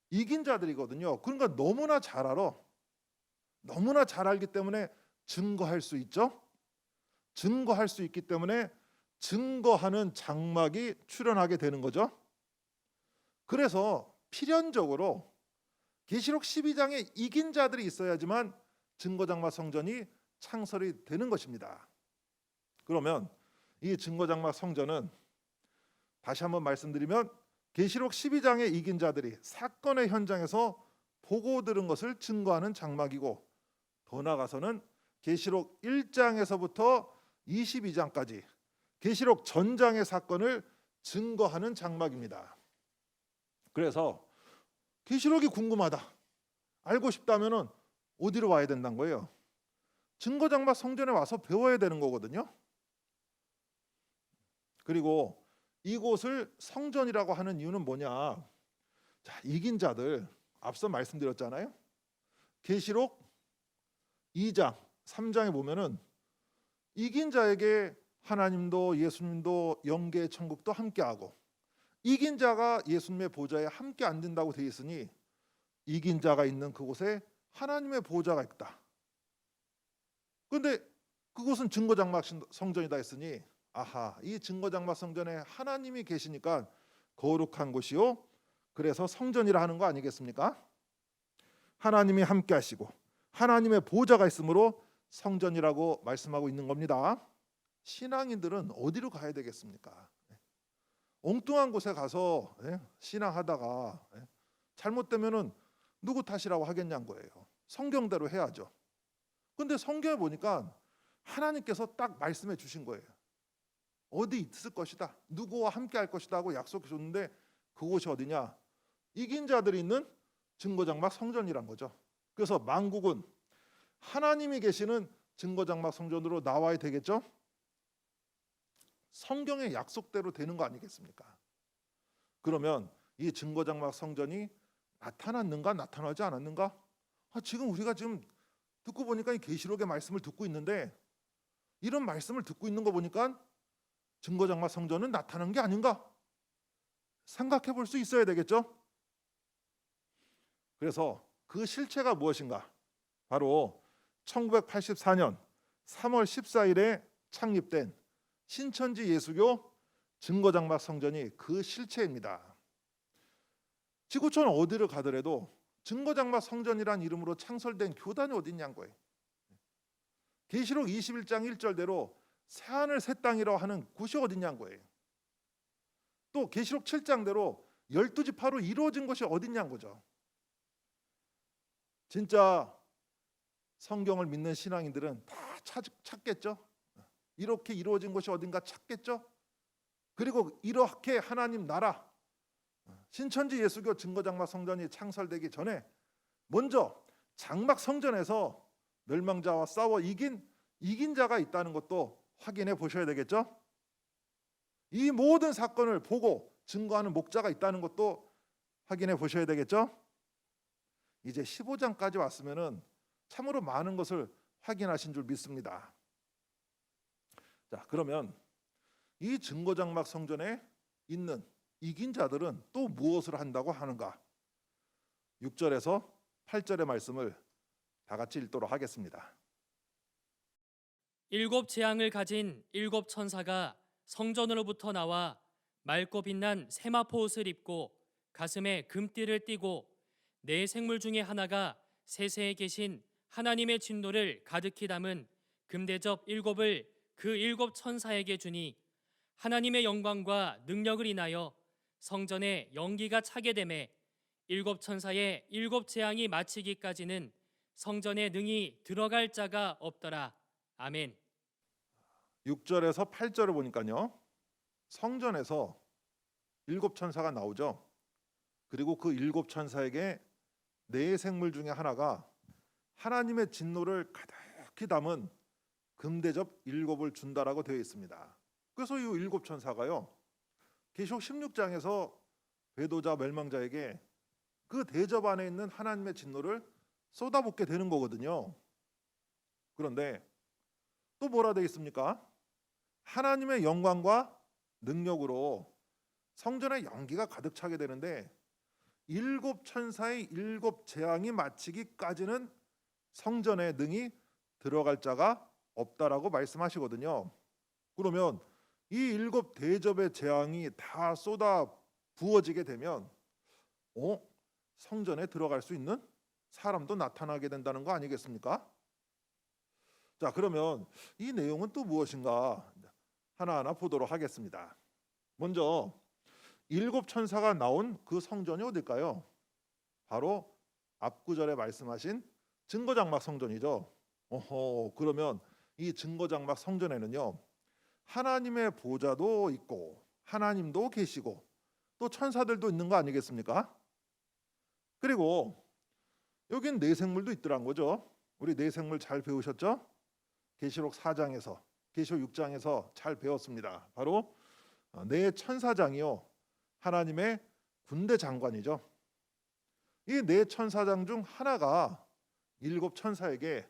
이긴 자들이거든요. 그러니까 너무나 잘 알아. 너무나 잘 알기 때문에 증거할 수 있죠. 증거할 수 있기 때문에 증거하는 장막이 출현하게 되는 거죠. 그래서 필연적으로 계시록 12장에 이긴 자들이 있어야지만 증거장막 성전이 창설이 되는 것입니다. 그러면 이 증거장막 성전은 다시 한번 말씀드리면 계시록 12장에 이긴 자들이 사건의 현장에서 보고 들은 것을 증거하는 장막이고, 더 나아가서는 계시록 1장에서부터 22장까지 계시록 전장의 사건을 증거하는 장막입니다. 그래서 계시록이 궁금하다, 알고 싶다면은 어디로 와야 된다는 거예요? 증거장막 성전에 와서 배워야 되는 거거든요. 그리고 이곳을 성전이라고 하는 이유는 뭐냐? 자, 이긴 자들 앞서 말씀드렸잖아요. 계시록 2장, 3장에 보면은 이긴 자에게 하나님도 예수님도 영계의 천국도 함께하고, 이긴 자가 예수님의 보좌에 함께 앉는다고 되어 있으니 이긴 자가 있는 그곳에 하나님의 보좌가 있다. 그런데 그곳은 증거장막 성전이다 했으니, 아하, 이 증거장막 성전에 하나님이 계시니까 거룩한 곳이요, 그래서 성전이라 하는 거 아니겠습니까? 하나님이 함께 하시고 하나님의 보좌가 있으므로 성전이라고 말씀하고 있는 겁니다. 신앙인들은 어디로 가야 되겠습니까? 엉뚱한 곳에 가서 신앙하다가 잘못되면은 누구 탓이라고 하겠냐는 거예요. 성경대로 해야죠. 근데 성경에 보니까 하나님께서 딱 말씀해 주신 거예요. 어디 있을 것이다, 누구와 함께 할 것이다 하고 약속해 줬는데 그곳이 어디냐? 이긴 자들이 있는 증거장막 성전이란 거죠. 그래서 만국은 하나님이 계시는 증거장막 성전으로 나와야 되겠죠. 성경의 약속대로 되는 거 아니겠습니까? 그러면 이 증거장막 성전이 나타났는가 나타나지 않았는가? 지금 우리가 지금 듣고 보니까 이 계시록의 말씀을 듣고 있는데, 이런 말씀을 듣고 있는 거 보니까 증거장막 성전은 나타난 게 아닌가 생각해 볼 수 있어야 되겠죠. 그래서 그 실체가 무엇인가? 바로 1984년 3월 14일에 창립된 신천지 예수교 증거장막 성전이 그 실체입니다. 지구촌 어디를 가더라도 증거장막 성전이란 이름으로 창설된 교단이 어디 있냐는 거예요. 계시록 21장 1절대로 새하늘 새 땅이라고 하는 곳이 어디냐는 거예요. 또 계시록 7장대로 12지파로 이루어진 것이 어디냐는 거죠. 진짜 성경을 믿는 신앙인들은 다 찾겠죠. 이렇게 이루어진 것이 어딘가 찾겠죠. 그리고 이렇게 하나님 나라 신천지 예수교 증거장막 성전이 창설되기 전에 먼저 장막 성전에서 멸망자와 싸워 이긴 자가 있다는 것도 확인해 보셔야 되겠죠. 이 모든 사건을 보고 증거하는 목자가 있다는 것도 확인해 보셔야 되겠죠. 이제 15장까지 왔으면은 참으로 많은 것을 확인하신 줄 믿습니다. 자, 그러면 이 증거장막 성전에 있는 이긴 자들은 또 무엇을 한다고 하는가? 6절에서 8절의 말씀을 다 같이 읽도록 하겠습니다. 일곱 재앙을 가진 일곱 천사가 성전으로부터 나와 맑고 빛난 세마포 옷을 입고 가슴에 금띠를 띠고 네 생물 중에 하나가 세세에 계신 하나님의 진노를 가득히 담은 금대접 일곱을 그 일곱 천사에게 주니, 하나님의 영광과 능력을 인하여 성전에 연기가 차게 되매 일곱 천사의 일곱 재앙이 마치기까지는 성전에 능히 들어갈 자가 없더라. 아멘. 6절에서 8절을 보니까요, 성전에서 일곱 천사가 나오죠. 그리고 그 일곱 천사에게 네 생물 중에 하나가 하나님의 진노를 가득히 담은 금대접 일곱을 준다라고 되어 있습니다. 그래서 이 일곱 천사가요, 계시록 16장에서 배도자 멸망자에게 그 대접 안에 있는 하나님의 진노를 쏟아붓게 되는 거거든요. 그런데 또 뭐라 되어 있습니까? 하나님의 영광과 능력으로 성전에 연기가 가득 차게 되는데 일곱 천사의 일곱 재앙이 마치기까지는 성전에 능히 들어갈 자가 없다라고 말씀하시거든요. 그러면 이 일곱 대접의 재앙이 다 쏟아 부어지게 되면 성전에 들어갈 수 있는 사람도 나타나게 된다는 거 아니겠습니까? 자, 그러면 이 내용은 또 무엇인가 하나하나 보도록 하겠습니다. 먼저 일곱 천사가 나온 그 성전이 어딜까요? 바로 앞구절에 말씀하신 증거장막 성전이죠. 그러면 이 증거장막 성전에는요, 하나님의 보좌도 있고 하나님도 계시고 또 천사들도 있는 거 아니겠습니까? 그리고 여긴 내생물도 있더란 거죠. 우리 내생물 잘 배우셨죠? 계시록 4장에서 계시록 6장에서 잘 배웠습니다. 바로 네 천사장이요, 하나님의 군대 장관이죠. 이 네 천사장 중 하나가 일곱 천사에게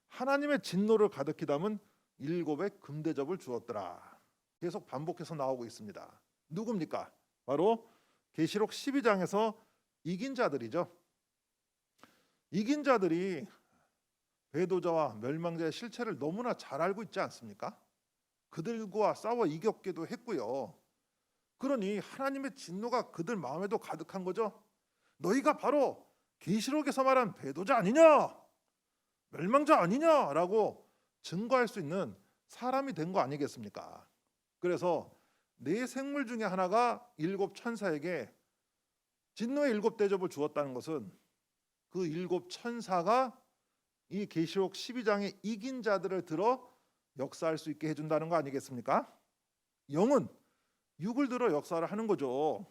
하나님의 진노를 가득히 담은 일곱의 금대접을 주었더라. 계속 반복해서 나오고 있습니다. 누굽니까? 바로 계시록 12장에서 이긴 자들이죠. 이긴 자들이 배도자와 멸망자의 실체를 너무나 잘 알고 있지 않습니까? 그들과 싸워 이겼기도 했고요. 그러니 하나님의 진노가 그들 마음에도 가득한 거죠. 너희가 바로 계시록에서 말한 배도자 아니냐, 멸망자 아니냐라고 증거할 수 있는 사람이 된 거 아니겠습니까? 그래서 네 생물 중에 하나가 일곱 천사에게 진노의 일곱 대접을 주었다는 것은 그 일곱 천사가 이 계시록 12장의 이긴 자들을 들어 역사할 수 있게 해준다는 거 아니겠습니까? 영은 육을 들어 역사를 하는 거죠.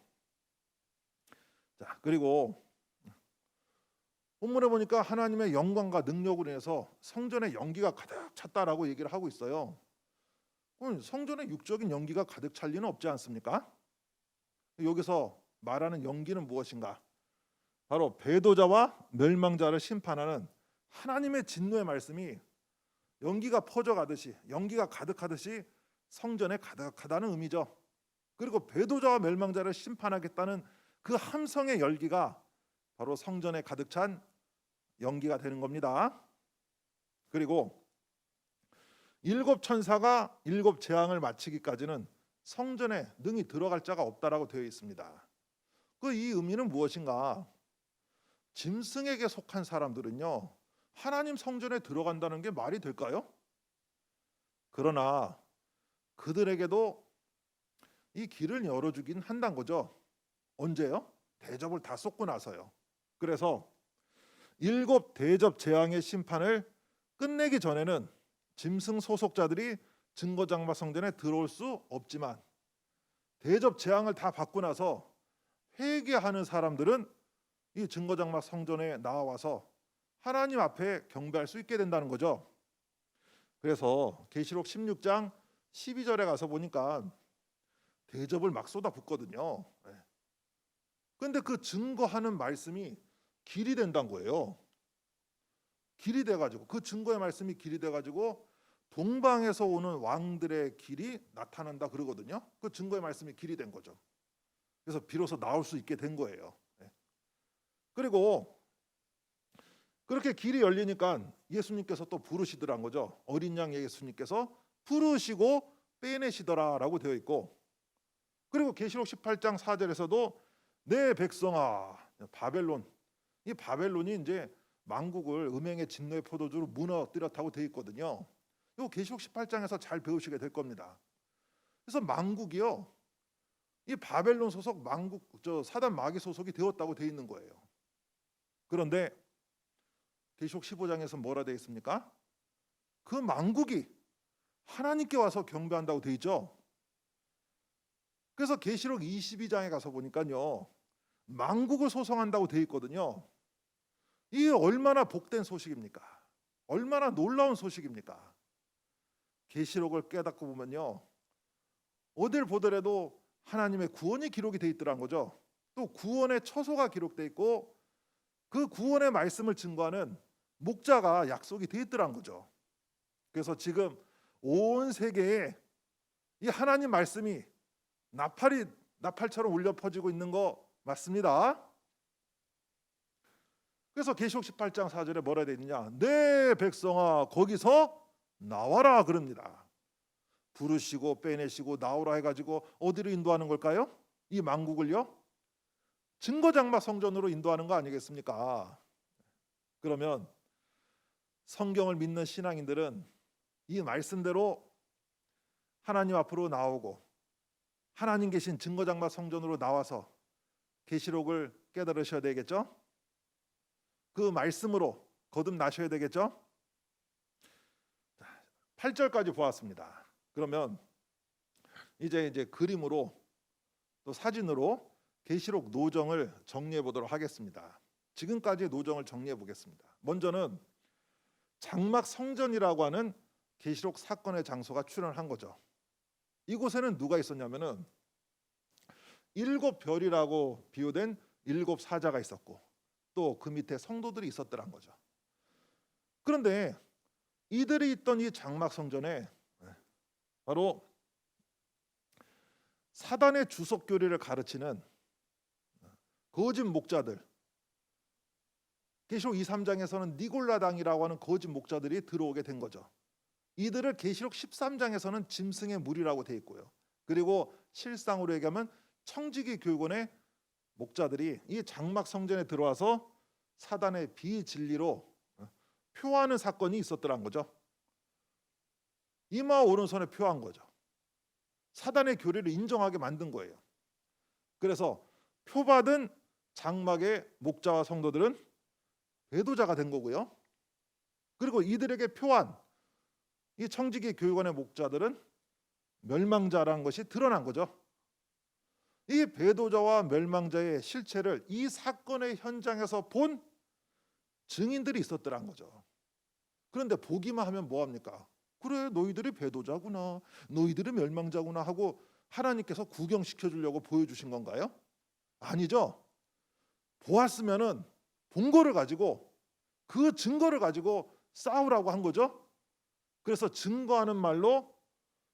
자, 그리고 본문에 보니까 하나님의 영광과 능력으로 인해서 성전에 연기가 가득 찼다라고 얘기를 하고 있어요. 그럼 성전에 육적인 연기가 가득 찰 리는 없지 않습니까? 여기서 말하는 연기는 무엇인가? 바로 배도자와 멸망자를 심판하는 하나님의 진노의 말씀이 연기가 퍼져가듯이, 연기가 가득하듯이 성전에 가득하다는 의미죠. 그리고 배도자와 멸망자를 심판하겠다는 그 함성의 열기가 바로 성전에 가득 찬 연기가 되는 겁니다. 그리고 일곱 천사가 일곱 재앙을 마치기까지는 성전에 능히 들어갈 자가 없다라고 되어 있습니다. 그 이 의미는 무엇인가? 짐승에게 속한 사람들은요, 하나님 성전에 들어간다는 게 말이 될까요? 그러나 그들에게도 이 길을 열어주긴 한다는 거죠. 언제요? 대접을 다 쏟고 나서요. 그래서 일곱 대접 재앙의 심판을 끝내기 전에는 짐승 소속자들이 증거장막 성전에 들어올 수 없지만 대접 재앙을 다 받고 나서 회개하는 사람들은 이 증거장막 성전에 나와서 하나님 앞에 경배할 수 있게 된다는 거죠. 그래서 계시록 16장 12절에 가서 보니까 대접을 막 쏟아붓거든요. 그런데 그 증거하는 말씀이 길이 된다는 거예요. 길이 돼가지고, 그 증거의 말씀이 길이 돼가지고 동방에서 오는 왕들의 길이 나타난다 그러거든요. 그 증거의 말씀이 길이 된 거죠. 그래서 비로소 나올 수 있게 된 거예요. 그리고 그렇게 길이 열리니까 예수님께서 또 부르시더란 거죠. 어린 양 예수님께서 부르시고 빼내시더라라고 되어 있고, 그리고 계시록 18장 4절에서도 내 백성아, 바벨론, 이 바벨론이 이제 만국을 음행의 진노의 포도주로 무너뜨렸다고 되어 있거든요. 이거 계시록 18장에서 잘 배우시게 될 겁니다. 그래서 만국이요, 이 바벨론 소속 만국, 사단 마귀 소속이 되었다고 되어 있는 거예요. 그런데 계시록 15장에서 뭐라 되어 있습니까? 그 만국이 하나님께 와서 경배한다고 되어 있죠. 그래서 계시록 22장에 가서 보니까요, 만국을 소송한다고 되어 있거든요. 이게 얼마나 복된 소식입니까? 얼마나 놀라운 소식입니까? 계시록을 깨닫고 보면요, 어딜 보더라도 하나님의 구원이 기록이 되어 있더란 거죠. 또 구원의 처소가 기록되어 있고 그 구원의 말씀을 증거하는 목자가 약속이 되어 있더란 거죠. 그래서 지금 온 세계에 이 하나님 말씀이 나팔이 나팔처럼 울려 퍼지고 있는 거 맞습니다. 그래서 계시록 18장 4절에 뭐라 되어 있느냐? 내 백성아 거기서 나와라 그럽니다. 부르시고 빼내시고 나오라 해가지고 어디로 인도하는 걸까요? 이 만국을요? 증거장막 성전으로 인도하는 거 아니겠습니까? 그러면 성경을 믿는 신앙인들은 이 말씀대로 하나님 앞으로 나오고 하나님 계신 증거장막 성전으로 나와서 계시록을 깨달으셔야 되겠죠? 그 말씀으로 거듭나셔야 되겠죠? 8절까지 보았습니다. 그러면 이제 그림으로 또 사진으로 계시록 노정을 정리해 보도록 하겠습니다. 지금까지 노정을 정리해 보겠습니다. 먼저는 장막 성전이라고 하는 계시록 사건의 장소가 출현한 거죠. 이곳에는 누가 있었냐면은 7별이라고 비유된 7사자가 있었고 또 그 밑에 성도들이 있었더란 거죠. 그런데 이들이 있던 이 장막 성전에 바로 사단의 주석 교리를 가르치는 거짓 목자들, 계시록 2, 3장에서는 니골라당이라고 하는 거짓 목자들이 들어오게 된 거죠. 이들을 계시록 13장에서는 짐승의 무리라고 돼 있고요. 그리고 실상으로 얘기하면 청지기 교권의 목자들이 이 장막 성전에 들어와서 사단의 비진리로 표하는 사건이 있었더란 거죠. 이마 오른손에 표한 거죠. 사단의 교리를 인정하게 만든 거예요. 그래서 표받은 장막의 목자와 성도들은 배도자가 된 거고요. 그리고 이들에게 표한 이 청지기 교육원의 목자들은 멸망자라는 것이 드러난 거죠. 이 배도자와 멸망자의 실체를 이 사건의 현장에서 본 증인들이 있었더란 거죠. 그런데 보기만 하면 뭐합니까? 그래, 너희들이 배도자구나, 너희들이 멸망자구나 하고 하나님께서 구경시켜 주려고 보여주신 건가요? 아니죠. 보았으면은 본 거를 가지고 그 증거를 가지고 싸우라고 한 거죠. 그래서 증거하는 말로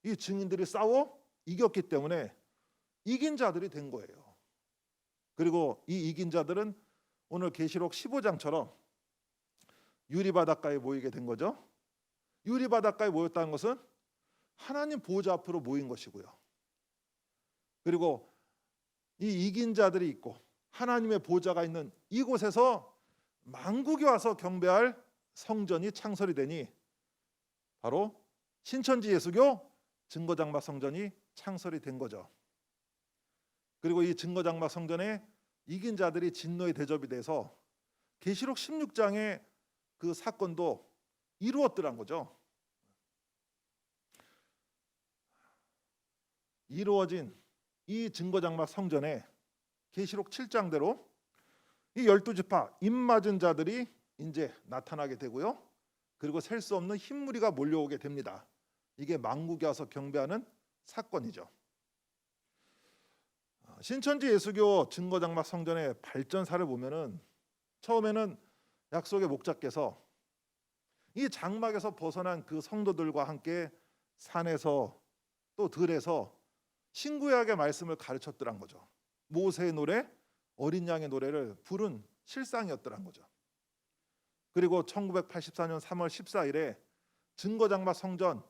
이 증인들이 싸워 이겼기 때문에 이긴 자들이 된 거예요. 그리고 이 이긴 자들은 오늘 계시록 15장처럼 유리바닷가에 모이게 된 거죠. 유리바닷가에 모였다는 것은 하나님 보호자 앞으로 모인 것이고요. 그리고 이 이긴 자들이 있고 하나님의 보호자가 있는 이곳에서 만국이 와서 경배할 성전이 창설이 되니 바로 신천지 예수교 증거장막 성전이 창설이 된 거죠. 그리고 이 증거장막 성전에 이긴 자들이 진노에 대접이 돼서 계시록 16장의 그 사건도 이루었더란 거죠. 이루어진 이 증거장막 성전에 계시록 7장대로 이 12지파 입맞은 자들이 이제 나타나게 되고요. 그리고 셀 수 없는 흰무리가 몰려오게 됩니다. 이게 만국에 와서 경배하는 사건이죠. 신천지 예수교 증거장막 성전의 발전사를 보면은 처음에는 약속의 목자께서 이 장막에서 벗어난 그 성도들과 함께 산에서 또 들에서 신구약의 말씀을 가르쳤더란 거죠. 모세의 노래, 어린 양의 노래를 부른 실상이었더란 거죠. 그리고 1984년 3월 14일에 증거장막 성전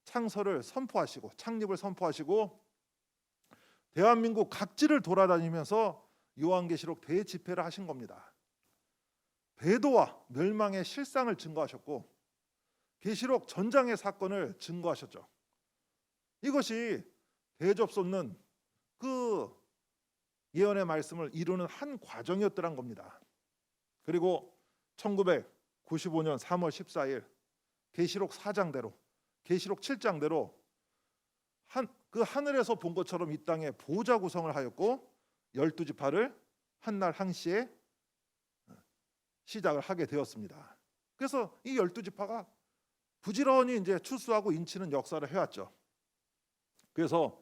창설을 선포하시고 창립을 선포하시고 대한민국 각지를 돌아다니면서 요한계시록 대집회를 하신 겁니다. 배도와 멸망의 실상을 증거하셨고 계시록 전장의 사건을 증거하셨죠. 이것이 대접쏟는 그 예언의 말씀을 이루는 한 과정이었더란 겁니다. 그리고 1995년 3월 14일 계시록 4장대로 계시록 7장대로 그 하늘에서 본 것처럼 이 땅에 보좌 구성을 하였고 12지파를 한날 한시에 시작을 하게 되었습니다. 그래서 이 12지파가 부지런히 이제 추수하고 인치는 역사를 해왔죠. 그래서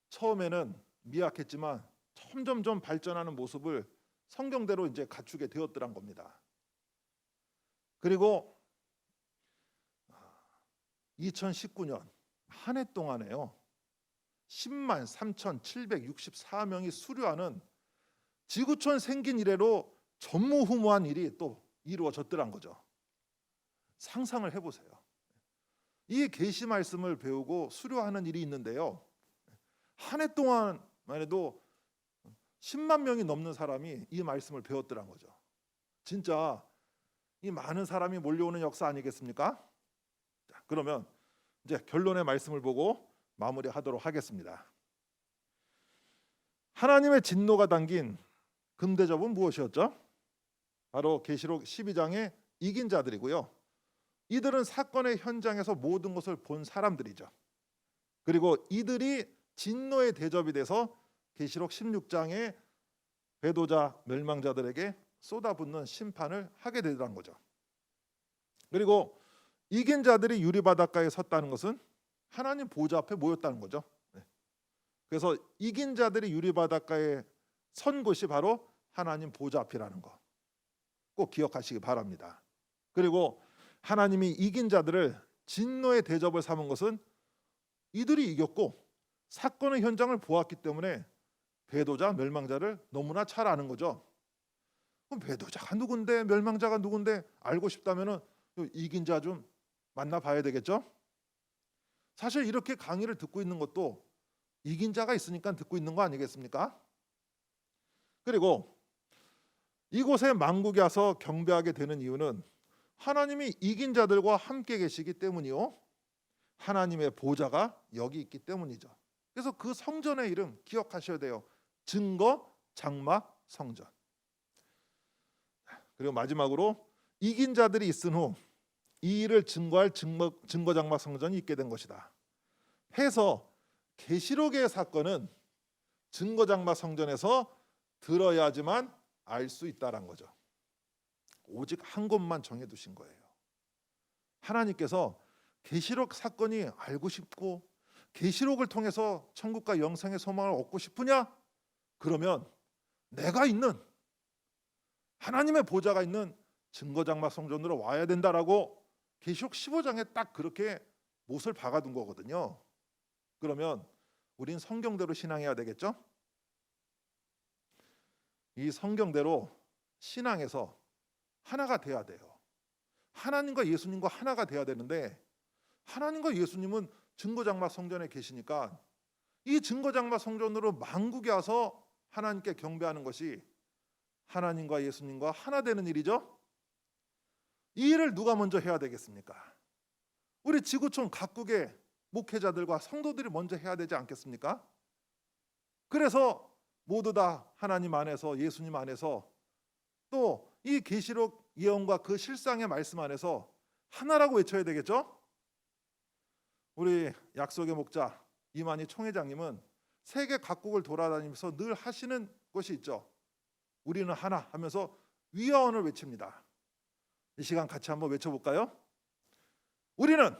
처음에는 미약했지만 점점 발전하는 모습을 성경대로 이제 갖추게 되었더란 겁니다. 그리고 2019년 한 해 동안에요. 10만 3,764명이 수료하는 지구촌 생긴 이래로 전무후무한 일이 또 이루어졌더란 거죠. 상상을 해보세요. 이 계시 말씀을 배우고 수료하는 일이 있는데요. 한 해 동안만 해도 10만 명이 넘는 사람이 이 말씀을 배웠더란 거죠. 진짜 이 많은 사람이 몰려오는 역사 아니겠습니까? 자, 그러면 이제 결론의 말씀을 보고 마무리하도록 하겠습니다. 하나님의 진노가 담긴 금대접은 무엇이었죠? 바로 계시록 12장의 이긴 자들이고요. 이들은 사건의 현장에서 모든 것을 본 사람들이죠. 그리고 이들이 진노의 대접이 돼서 계시록 16장의 배도자 멸망자들에게 쏟아붓는 심판을 하게 되더란 거죠. 그리고 이긴 자들이 유리바닷가에 섰다는 것은 하나님 보좌 앞에 모였다는 거죠. 그래서 이긴 자들이 유리바닷가에 선 곳이 바로 하나님 보좌 앞이라는 거 꼭 기억하시기 바랍니다. 그리고 하나님이 이긴 자들을 진노의 대접을 삼은 것은 이들이 이겼고 사건의 현장을 보았기 때문에 배도자 멸망자를 너무나 잘 아는 거죠. 그럼 배도자가 누군데 멸망자가 누군데 알고 싶다면은 이긴 자 좀 만나봐야 되겠죠. 사실 이렇게 강의를 듣고 있는 것도 이긴 자가 있으니까 듣고 있는 거 아니겠습니까? 그리고 이곳에 만국에 와서 경배하게 되는 이유는 하나님이 이긴 자들과 함께 계시기 때문이요, 하나님의 보좌가 여기 있기 때문이죠. 그래서 그 성전의 이름 기억하셔야 돼요. 증거 장막 성전. 그리고 마지막으로 이긴 자들이 있은 후 이 일을 증거할 증거 장막 성전이 있게 된 것이다 해서 계시록의 사건은 증거 장막 성전에서 들어야지만 알 수 있다란 거죠. 오직 한 곳만 정해두신 거예요. 하나님께서 계시록 사건이 알고 싶고 계시록을 통해서 천국과 영생의 소망을 얻고 싶으냐? 그러면 내가 있는 하나님의 보좌가 있는 증거장막 성전으로 와야 된다라고 계시록 15장에 딱 그렇게 못을 박아둔 거거든요. 그러면 우린 성경대로 신앙해야 되겠죠? 이 성경대로 신앙에서 하나가 돼야 돼요. 하나님과 예수님과 하나가 돼야 되는데 하나님과 예수님은 증거장막 성전에 계시니까 이 증거장막 성전으로 만국에 와서 하나님께 경배하는 것이 하나님과 예수님과 하나 되는 일이죠. 이 일을 누가 먼저 해야 되겠습니까? 우리 지구촌 각국의 목회자들과 성도들이 먼저 해야 되지 않겠습니까? 그래서 모두 다 하나님 안에서 예수님 안에서 또 이 계시록 예언과 그 실상의 말씀 안에서 하나라고 외쳐야 되겠죠? 우리 약속의 목자 이만희 총회장님은 세계 각국을 돌아다니면서 늘 하시는 것이 있죠. 우리는 하나 하면서 위아원을 외칩니다. 이 시간 같이 한번 외쳐볼까요? 우리는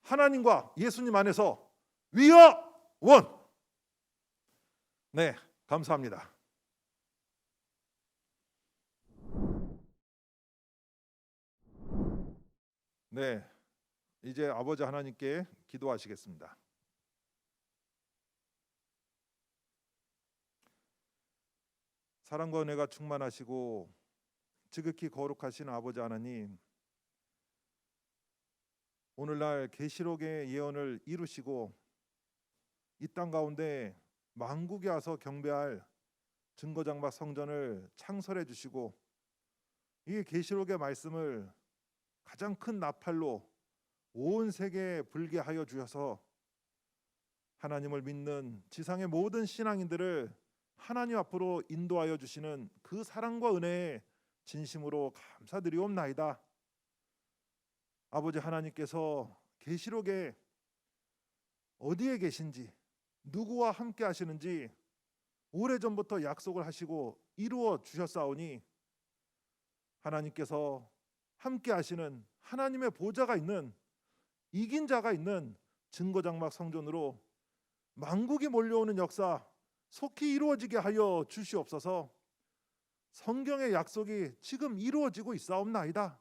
하나님과 예수님 안에서 위아원. 네, 감사합니다. 네, 이제 아버지 하나님께 기도하시겠습니다. 사랑과 은혜가 충만하시고 지극히 거룩하신 아버지 하나님, 오늘날 계시록의 예언을 이루시고 이 땅 가운데 만국에 와서 경배할 증거장막 성전을 창설해 주시고 이 계시록의 말씀을 가장 큰 나팔로 온 세계에 불게 하여 주셔서 하나님을 믿는 지상의 모든 신앙인들을 하나님 앞으로 인도하여 주시는 그 사랑과 은혜에 진심으로 감사드리옵나이다. 아버지 하나님께서 계시록에 어디에 계신지 누구와 함께 하시는지 오래전부터 약속을 하시고 이루어 주셨사오니 하나님께서 함께 하시는 하나님의 보좌가 있는 이긴 자가 있는 증거장막 성전으로 만국이 몰려오는 역사 속히 이루어지게 하여 주시옵소서. 성경의 약속이 지금 이루어지고 있사옵나이다.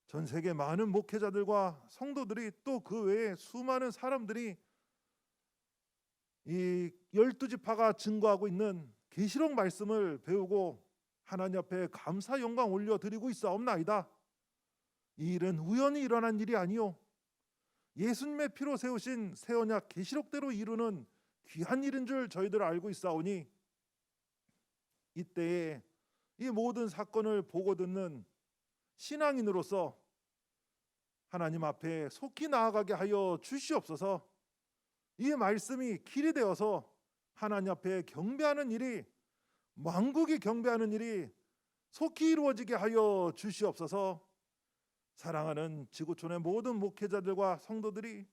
전 세계 많은 목회자들과 성도들이 또 그 외에 수많은 사람들이 이 12지파가 증거하고 있는 계시록 말씀을 배우고 하나님 앞에 감사 영광 올려드리고 있사옵나이다. 이 일은 우연히 일어난 일이 아니요 예수님의 피로 세우신 새 언약 계시록대로 이루는 귀한 일인 줄 저희들 알고 있사오니 이때에 이 모든 사건을 보고 듣는 신앙인으로서 하나님 앞에 속히 나아가게 하여 주시옵소서. 이 말씀이 길이 되어서 하나님 앞에 경배하는 일이, 만국이 경배하는 일이 속히 이루어지게 하여 주시옵소서. 사랑하는 지구촌의 모든 목회자들과 성도들이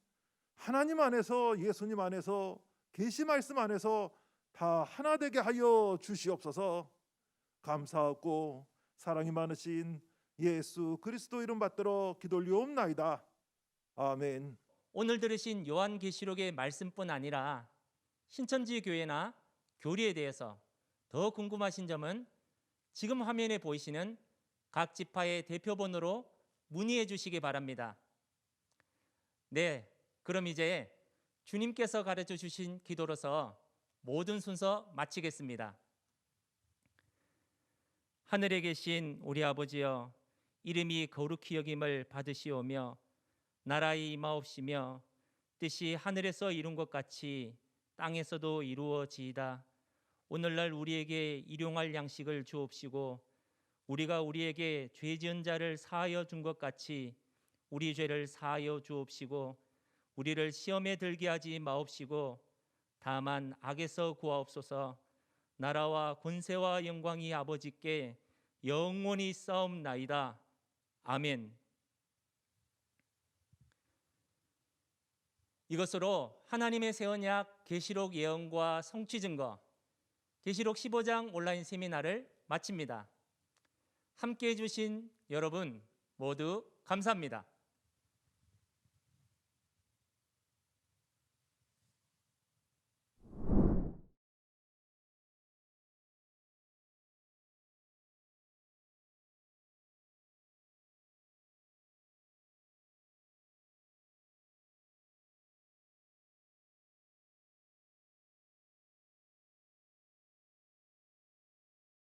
하나님 안에서, 예수님 안에서, 계시 말씀 안에서 다 하나 되게 하여 주시옵소서. 감사하고 사랑이 많으신 예수 그리스도 이름 받들어 기도 올리옵나이다. 아멘. 오늘 들으신 요한계시록의 말씀뿐 아니라 신천지 교회나 교리에 대해서 더 궁금하신 점은 지금 화면에 보이시는 각 지파의 대표번호로 문의해 주시기 바랍니다. 네, 그럼 이제 주님께서 가르쳐 주신 기도로서 모든 순서 마치겠습니다. 하늘에 계신 우리 아버지여, 이름이 거룩히 여김을 받으시오며 나라의 임하옵시며 뜻이 하늘에서 이룬 것 같이 땅에서도 이루어지이다. 오늘날 우리에게 일용할 양식을 주옵시고 우리가 우리에게 죄 지은 자를 사하여 준 것 같이 우리 죄를 사하여 주옵시고 우리를 시험에 들게 하지 마옵시고 다만 악에서 구하옵소서. 나라와 권세와 영광이 아버지께 영원히 싸움나이다. 아멘. 이것으로 하나님의 새 언약 계시록 예언과 성취 증거 계시록 15장 온라인 세미나를 마칩니다. 함께해 주신 여러분 모두 감사합니다.